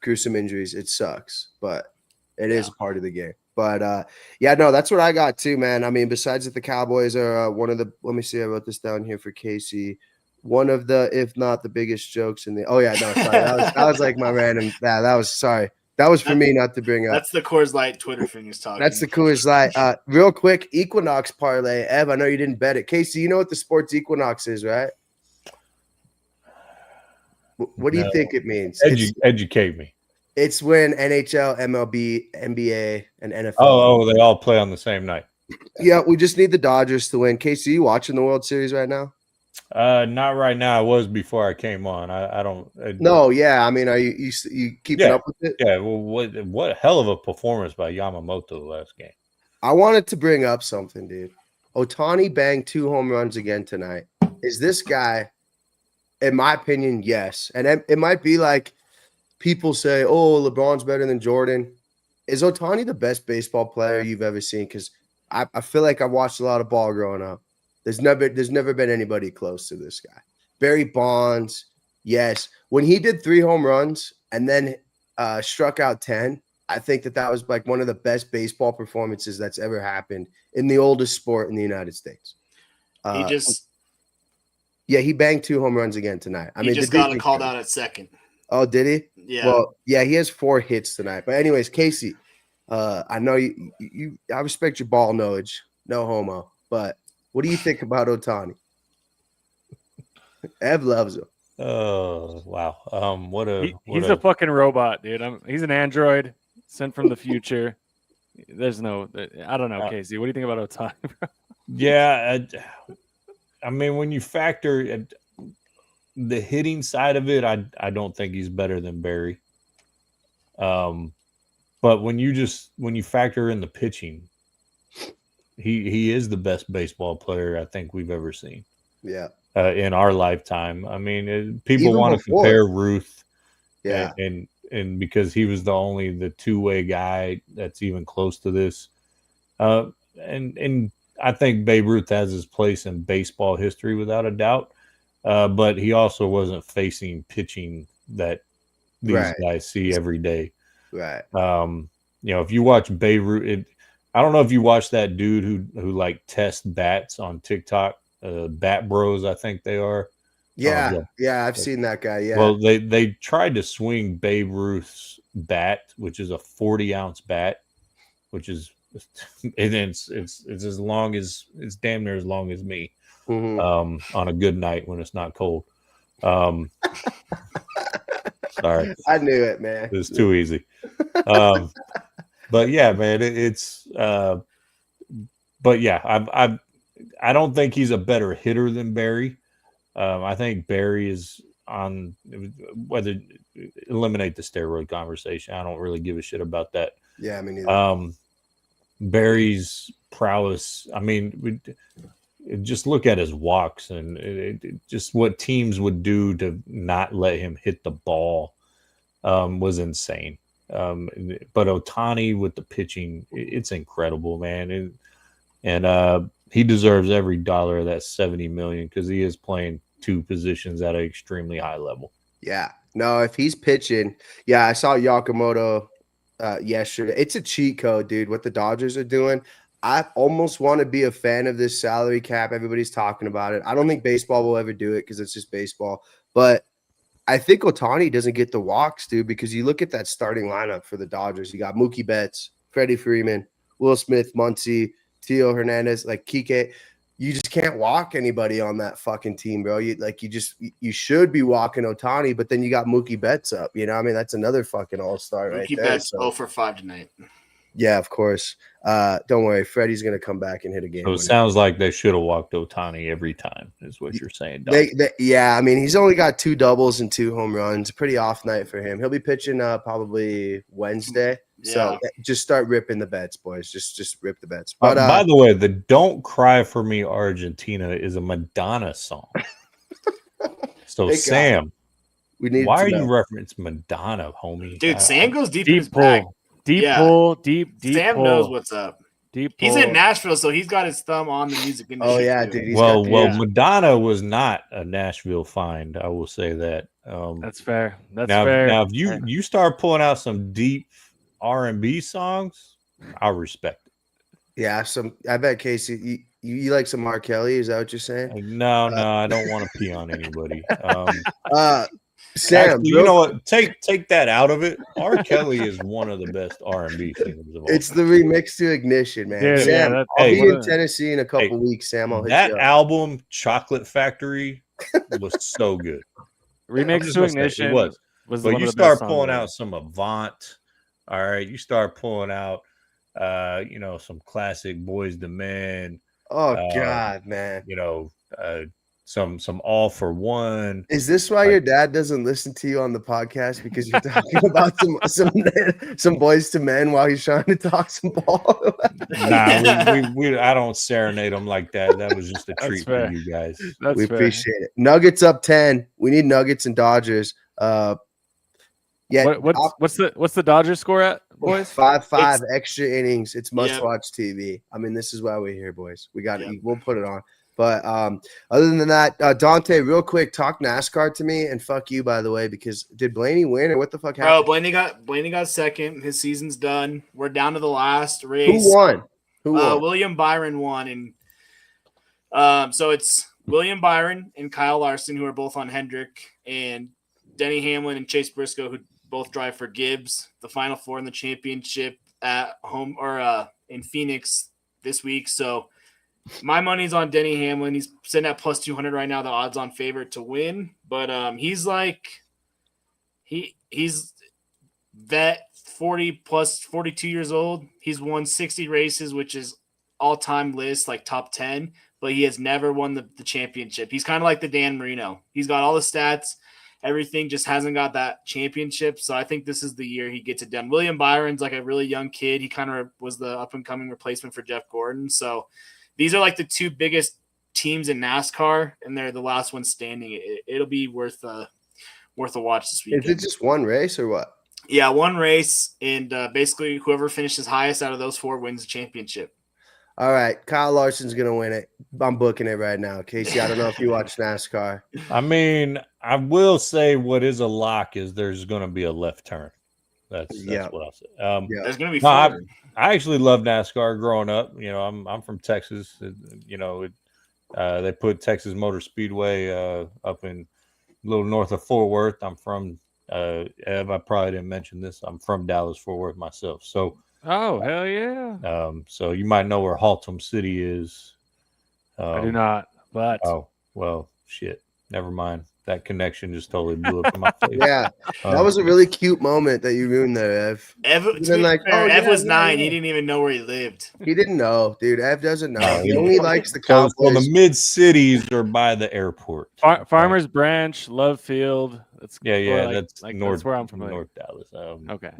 gruesome injuries. It sucks, but it is a part of the game. But yeah, no, that's what I got too, man. I mean, besides that, the Cowboys are one of the. Let me see. I wrote this down here for Casey. One of the, if not the biggest jokes in the. Oh yeah, no, sorry. That was like my random. That was sorry. That was for me not to bring up. That's the Coors Light Twitter thing he's talking. That's the Coors Light. Real quick, Equinox parlay. Ev, I know you didn't bet it. Casey, you know what the sports Equinox is, right? What do you think it means? Educate me. It's when NHL, MLB, NBA, and NFL. Oh, they all play on the same night. Yeah, we just need the Dodgers to win. Casey, you watching the World Series right now? Not right now. I was before I came on. I don't. No, yeah. I mean, are you keeping up with it? Yeah. Well, what a hell of a performance by Yamamoto last game. I wanted to bring up something, dude. Ohtani banged 2 home runs again tonight. Is this guy, in my opinion, yes. And it might be like people say, "Oh, LeBron's better than Jordan." Is Ohtani the best baseball player you've ever seen? Because I feel like I watched a lot of ball growing up. There's never been anybody close to this guy. Barry Bonds, yes. When he did 3 home runs and then struck out 10, I think that was like one of the best baseball performances that's ever happened in the oldest sport in the United States. He banged 2 home runs again tonight. I mean, he just got called out at second. Oh, did he? Yeah. Well, yeah, he has 4 hits tonight. But anyways, Casey, I know you. I respect your ball knowledge. No homo. But what do you think about Ohtani? Ev loves him. Oh wow! He's a fucking robot, dude. He's an android sent from the future. There's no, I don't know, Casey. What do you think about Ohtani? Yeah, I mean, when you factor the hitting side of it, I don't think he's better than Barry. But when you factor in the pitching, he is the best baseball player I think we've ever seen. Yeah. In our lifetime. I mean, people want to compare Ruth. Yeah. And because he was the two-way guy that's even close to this. And I think Babe Ruth has his place in baseball history without a doubt. But he also wasn't facing pitching that these guys see every day. Right. If you watch Babe Ruth, I don't know if you watch that dude who like tests bats on TikTok, Bat Bros, I think they are. Yeah, I've seen that guy. Yeah. Well, they tried to swing Babe Ruth's bat, which is a 40-ounce bat, which is it's as long as it's damn near as long as me. Mm-hmm. On a good night when it's not cold. Sorry, I knew it, man. It's too easy. But yeah, man, but yeah, I don't think he's a better hitter than Barry. I think Barry is on whether eliminate the steroid conversation. I don't really give a shit about that. Yeah, I mean, Barry's prowess. I mean, just look at his walks and just what teams would do to not let him hit the ball was insane. But Ohtani with the pitching, it's incredible, man. And he deserves every dollar of that $70 million because he is playing 2 positions at an extremely high level. Yeah. No, if he's pitching, I saw Yamamoto yesterday. It's a cheat code, dude. What the Dodgers are doing. I almost want to be a fan of this salary cap. Everybody's talking about it. I don't think baseball will ever do it because it's just baseball. But I think Ohtani doesn't get the walks, dude, because you look at that starting lineup for the Dodgers. You got Mookie Betts, Freddie Freeman, Will Smith, Muncy, Teo Hernandez, like Kike. You just can't walk anybody on that fucking team, bro. You should be walking Ohtani, but then you got Mookie Betts up. You know, I mean, that's another fucking all-star right Mookie there. Betts So, 0 for 5 tonight. yeah, of course. Don't worry, Freddie's gonna come back and hit a game. So it sounds like they should have walked Ohtani every time, is what you're saying. Yeah, I mean, he's only got 2 doubles and 2 home runs. Pretty off night for him. He'll be pitching probably Wednesday. So just start ripping the bets, boys. Just rip the bets. But by the way, the "Don't Cry for Me, Argentina" is a Madonna song. So Sam, why are you referencing Madonna, homie? Dude, Sam goes deep in his pull. bag. Deep pull. Sam pull. knows what's up. Deep pull. He's in Nashville, so he's got his thumb on the music industry. Oh yeah, too. dude. Well, Madonna was not a Nashville find. I will say that. That's fair. That's fair. Now, if fair. you start pulling out some deep R&B songs, I'll respect it. Yeah, I bet Casey, you like some R. Kelly? Is that what you're saying? No, I don't want to pee on anybody. Sam, actually, you know what? Take that out of it. R. Kelly is one of the best R&B singers of all It's time. the remix to Ignition, man. Yeah, Sam, I'll be in Tennessee in a couple weeks. Sam, I'll hit that you up. album, Chocolate Factory, was so good. Remix to Ignition was. But you start pulling out some Avant. All right, you start pulling out, some classic Boys to Men. Oh God, man! Some All for One. Is this why your dad doesn't listen to you on the podcast because you're talking about some Boys to Men while he's trying to talk some ball? I don't serenade him like that. That was just a treat for you guys. We appreciate it. Nuggets up 10. We need Nuggets and Dodgers. What's the Dodgers score at, boys? 5-5 extra innings. It's must-watch TV. I mean, this is why we're here, boys. We'll put it on. But other than that, Dante, real quick, talk NASCAR to me, and fuck you, by the way, because did Blaney win or what the fuck happened? Blaney got second. His season's done. We're down to the last race. Who won? William Byron won, and so it's William Byron and Kyle Larson, who are both on Hendrick, and Denny Hamlin and Chase Briscoe, who both drive for Gibbs. The Final Four in the championship at home or in Phoenix this week. So my money's on Denny Hamlin. He's sitting at plus 200 right now, the odds-on favorite to win. But he's vet 40 plus 42 years old. He's won 60 races, which is all-time list, like top 10. But he has never won the championship. He's kind of like the Dan Marino. He's got all the stats. Everything, just hasn't got that championship. So I think this is the year he gets it done. William Byron's like a really young kid. He kind of was the up-and-coming replacement for Jeff Gordon. So these are like the 2 biggest teams in NASCAR, and they're the last one standing. It'll be worth a watch this weekend. Is it just one race or what? Yeah, one race, and basically whoever finishes highest out of those 4 wins the championship. All right, Kyle Larson's going to win it. I'm booking it right now. Casey, I don't know if you watch NASCAR. I mean, I will say what is a lock is there's going to be a left turn. That's what I'll say. There's going to be fun. I actually love NASCAR growing up. I'm from Texas. They put Texas Motor Speedway up in a little north of Fort Worth. I'm from Ev. I probably didn't mention this. I'm from Dallas, Fort Worth myself. So, hell yeah. So you might know where Haltom City is. I do not. But shit. Never mind. That connection just totally blew up in my face. Yeah, that was a really cute moment that you ruined there, Ev. Ev was 9. He didn't even know where he lived. He didn't know, dude. Ev doesn't know. He only likes the Cowboys. So the mid cities are by the airport. Farmers Branch, Love Field. That's north. That's where I'm from. North Dallas. Okay.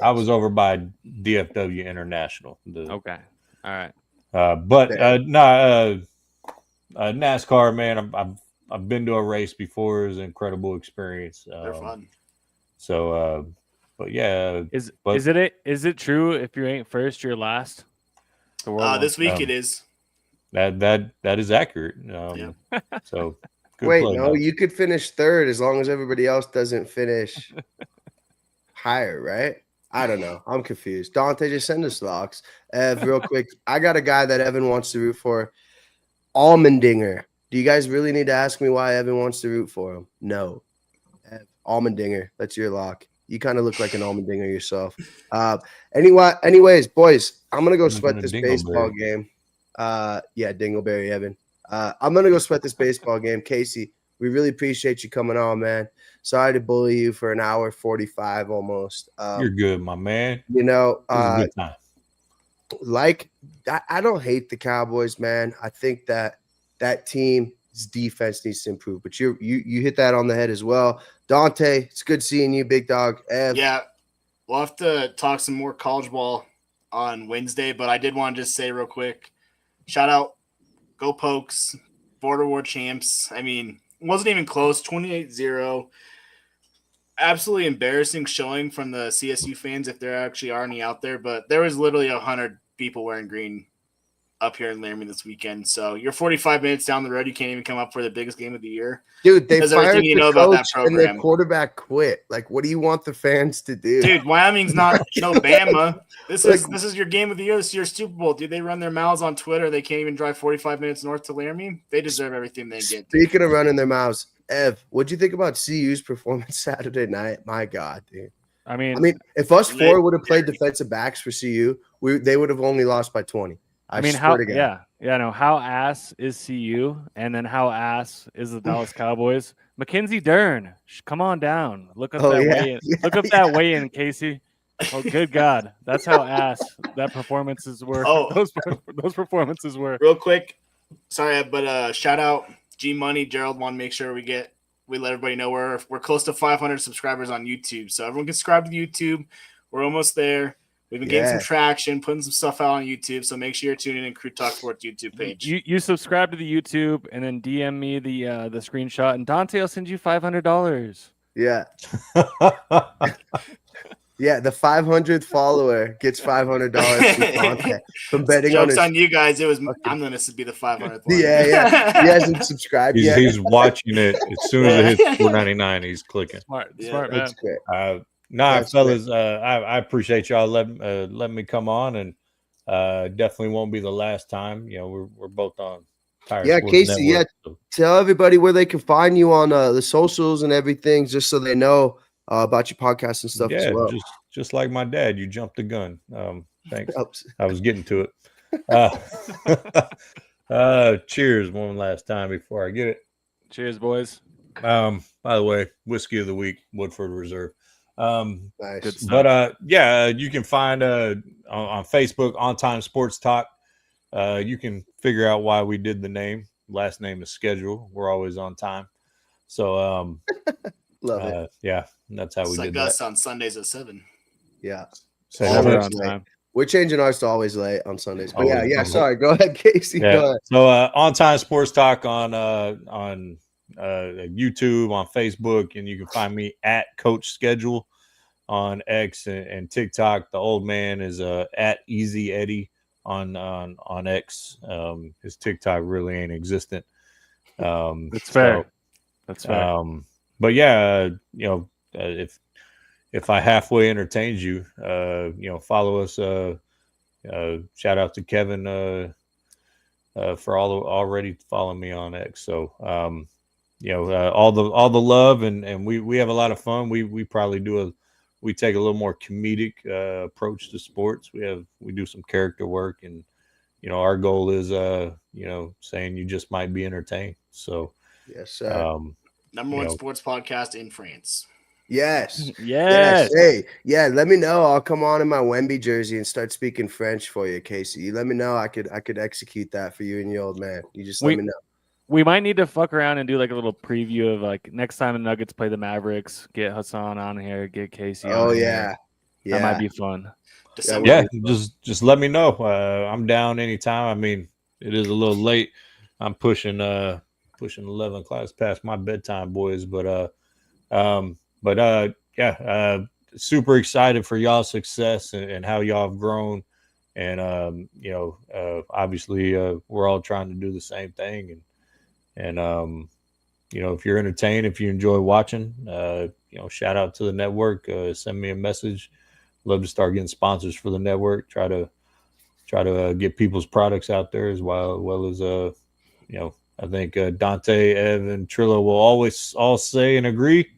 I was over by DFW International. Okay. All right. NASCAR, man. I've been to a race before. It was an incredible experience. They're fun. So, but yeah. Is it true if you ain't first, you're last? This week it is. That is accurate. So wait, no, you could finish third as long as everybody else doesn't finish higher, right? I don't know. I'm confused. Dante, just send us locks. Ev, real quick. I got a guy that Evan wants to root for. Almendinger. Do you guys really need to ask me why Evan wants to root for him? No. Ev, Almendinger. That's your lock. You kind of look like an Almendinger yourself. Anyways, boys, I'm gonna go sweat this baseball game. Yeah, Dingleberry, Evan. I'm gonna go sweat this baseball game. Casey, we really appreciate you coming on, man. Sorry to bully you for an hour 45 almost. You're good, my man. You know, It was a good time. like I don't hate the Cowboys, man. I think that team's defense needs to improve. But you hit that on the head as well. Dante, it's good seeing you, big dog. Ev. Yeah, we'll have to talk some more college ball on Wednesday, but I did want to just say real quick, shout out, go Pokes, Border War champs. I mean, it wasn't even close, 28-0. Absolutely embarrassing showing from the CSU fans if there actually are any out there, but there was literally 100 people wearing green up here in Laramie this weekend. So you're 45 minutes down the road. You can't even come up for the biggest game of the year. Dude, they Does fired everything you the know about that coach and program. the quarterback quit. Like, what do you want the fans to do? Dude, Wyoming's not no Bama. This is your game of the year. This is your Super Bowl. Dude, they run their mouths on Twitter. They can't even drive 45 minutes north to Laramie. They deserve everything they get. Dude. Speaking of running their mouths, Ev, what'd you think about CU's performance Saturday night? My God, dude. I mean, if us four would have played defensive backs for CU, they would have only lost by 20. I mean, how? No. How ass is CU, and then how ass is the Dallas Cowboys? Mackenzie Dern, come on down. Look up that weigh-in. Look up that weigh-in, Casey. Oh, good God, that's how ass that performances were. Oh, those performances were. Real quick, sorry, but shout out G Money. Gerald want to make sure we let everybody know we're close to 500 subscribers on YouTube, so everyone can subscribe to YouTube. We're almost there. We've been getting some traction, putting some stuff out on YouTube, so make sure you're tuning in Crew Talk Sports YouTube page. You subscribe to the YouTube and then DM me the screenshot, and Dante will send you $500. Yeah. Yeah, the 500th follower gets $500 from Dante from betting on his. Jokes on you guys. I'm going to be the 500th one. Yeah. He hasn't subscribed yet. He's watching it as soon as it hits $4.99. He's clicking. Smart man. That's great. Fellas, I appreciate y'all letting me come on, and definitely won't be the last time. You know, we're both on Tire Sports Casey. Network, so. Tell everybody where they can find you on the socials and everything, just so they know about your podcast and stuff as well. Just like my dad, you jumped the gun. Thanks. I was getting to it. Cheers one last time before I get it. Cheers, boys. By the way, whiskey of the week, Woodford Reserve. Nice. But you can find on Facebook On Time Sports Talk. You can figure out why we did the name. Last name is schedule. We're always on time. So love it. Yeah, that's how we did us that. On Sundays at 7. Yeah. So always on time. We're changing ours to always late on Sundays. But yeah. Sorry, go ahead, Casey. Yeah. Go ahead. So On Time Sports Talk on YouTube, on Facebook, and you can find me at Coach Schedule on X and TikTok. The old man is at Easy Eddie on X. His TikTok really ain't existent. That's fair. That's fair. But yeah, if I halfway entertained you, follow us. Shout out to Kevin for already following me on X. So all the love and we have a lot of fun. We probably we take a little more comedic approach to sports. We do some character work, and our goal is saying you just might be entertained. So yes, sir. Number one sports podcast in France. Yes. Hey, yeah. Let me know. I'll come on in my Wemby jersey and start speaking French for you, Casey. You let me know. I could execute that for you and your old man. You just let me know. We might need to fuck around and do like a little preview of like next time the Nuggets play the Mavericks. Get Hassan on here. Get Casey. On here. That might be fun. Just let me know. I'm down anytime. I mean, it is a little late. I'm pushing 11 class past my bedtime, boys. But super excited for y'all's success and how y'all have grown. And obviously we're all trying to do the same thing. And if you're entertained, if you enjoy watching, shout out to the network. Send me a message. love to start getting sponsors for the network. Try to get people's products out there as well as I think Dante, Ev, and Trillo will always all say and agree.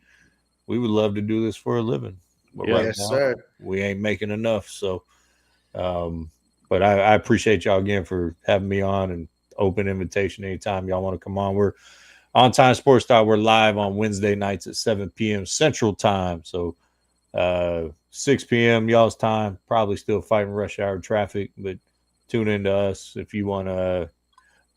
We would love to do this for a living, but right Yes, now sir. we ain't making enough. So, but I appreciate y'all again for having me on, and open invitation anytime y'all want to come on. We're on Time Sports Talk. We're live on Wednesday nights at 7 p.m. Central Time. So 6 p.m. y'all's time. Probably still fighting rush hour traffic, but tune in to us if you want to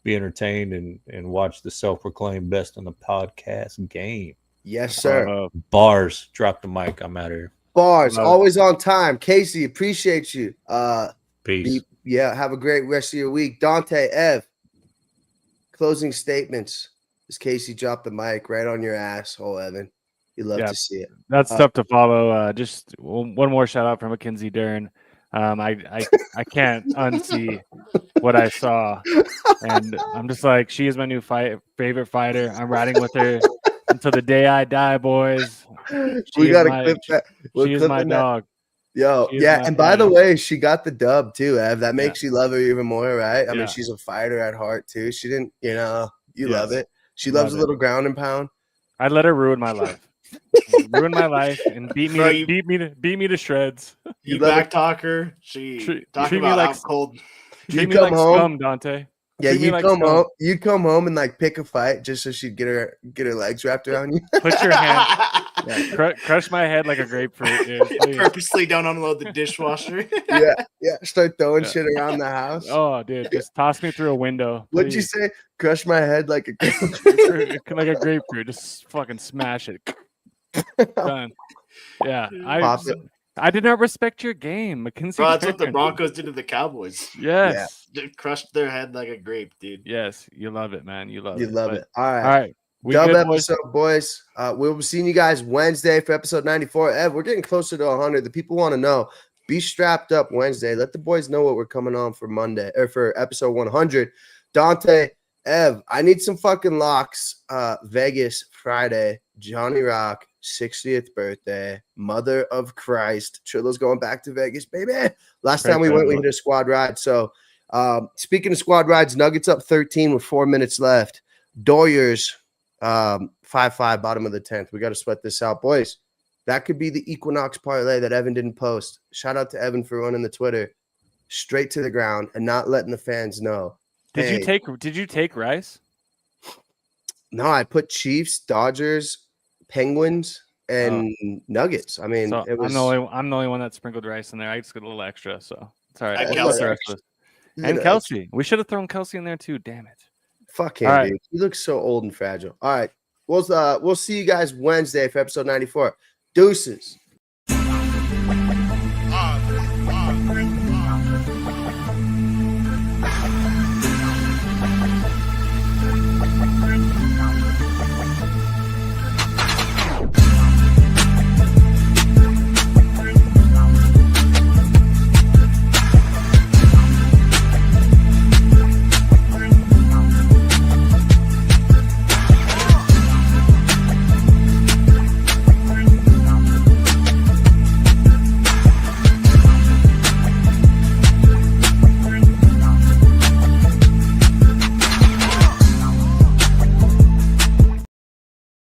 be entertained and watch the self-proclaimed best in the podcast game. Yes, sir. Bars, drop the mic. I'm out of here. Bars, always on time. Casey, appreciate you. Peace. Have a great rest of your week. Dante, Ev, closing statements. As Casey dropped the mic right on your asshole, Evan. You love to see it. That's tough to follow. Just one more shout out from Mackenzie Dern. I can't unsee what I saw, and I'm just like, she is my new favorite fighter. I'm riding with her until the day I die, boys. We got to clip that. She is my dog. Yo, yeah, and by the way, she got the dub too, Ev. That makes you love her even more, right? I mean, she's a fighter at heart too. She didn't, love it. She loves a little ground and pound. I'd let her ruin my life. Ruin my life and beat me to shreds. You back talk her. She talk about like, how cold. Treat me like scum, Dante. Yeah, you come home. You come home and like pick a fight just so she'd get her legs wrapped around you. Put your hand, crush my head like a grapefruit, dude. Purposely don't unload the dishwasher. yeah. Start throwing shit around the house. Oh, dude, just toss me through a window. Please. What'd you say? Crush my head like a grapefruit. Like a grapefruit. Just fucking smash it. Done. Yeah, I did not respect your game, Mackenzie. Bro, that's what the Broncos did to the Cowboys. Yes. They crushed their head like a grape, dude. Yes, you love it, man. You love it. All right. All right. Dub episode, boys. We'll be seeing you guys Wednesday for episode 94. Ev, we're getting closer to 100. The people want to know. Be strapped up Wednesday. Let the boys know what we're coming on for Monday or for episode 100. Dante, Ev, I need some fucking locks. Vegas Friday. Johnny Rock, 60th birthday, mother of Christ. Trillo's going back to Vegas, baby. Last time we went, we hit a squad ride. So, speaking of squad rides, Nuggets up 13 with 4 minutes left. Doyers, 5-5, bottom of the 10th. We got to sweat this out, boys. That could be the Equinox parlay that Evan didn't post. Shout out to Evan for running the Twitter straight to the ground and not letting the fans know. Did you take Rice? No, I put Chiefs, Dodgers, Penguins, and Nuggets. I mean, so it was. I'm the only one that sprinkled Rice in there. I just got a little extra, so it's all right. And Kelsey, we should have thrown Kelsey in there too. Damn it! Fuck him, dude. He looks so old and fragile. All right, we'll see you guys Wednesday for episode 94. Deuces.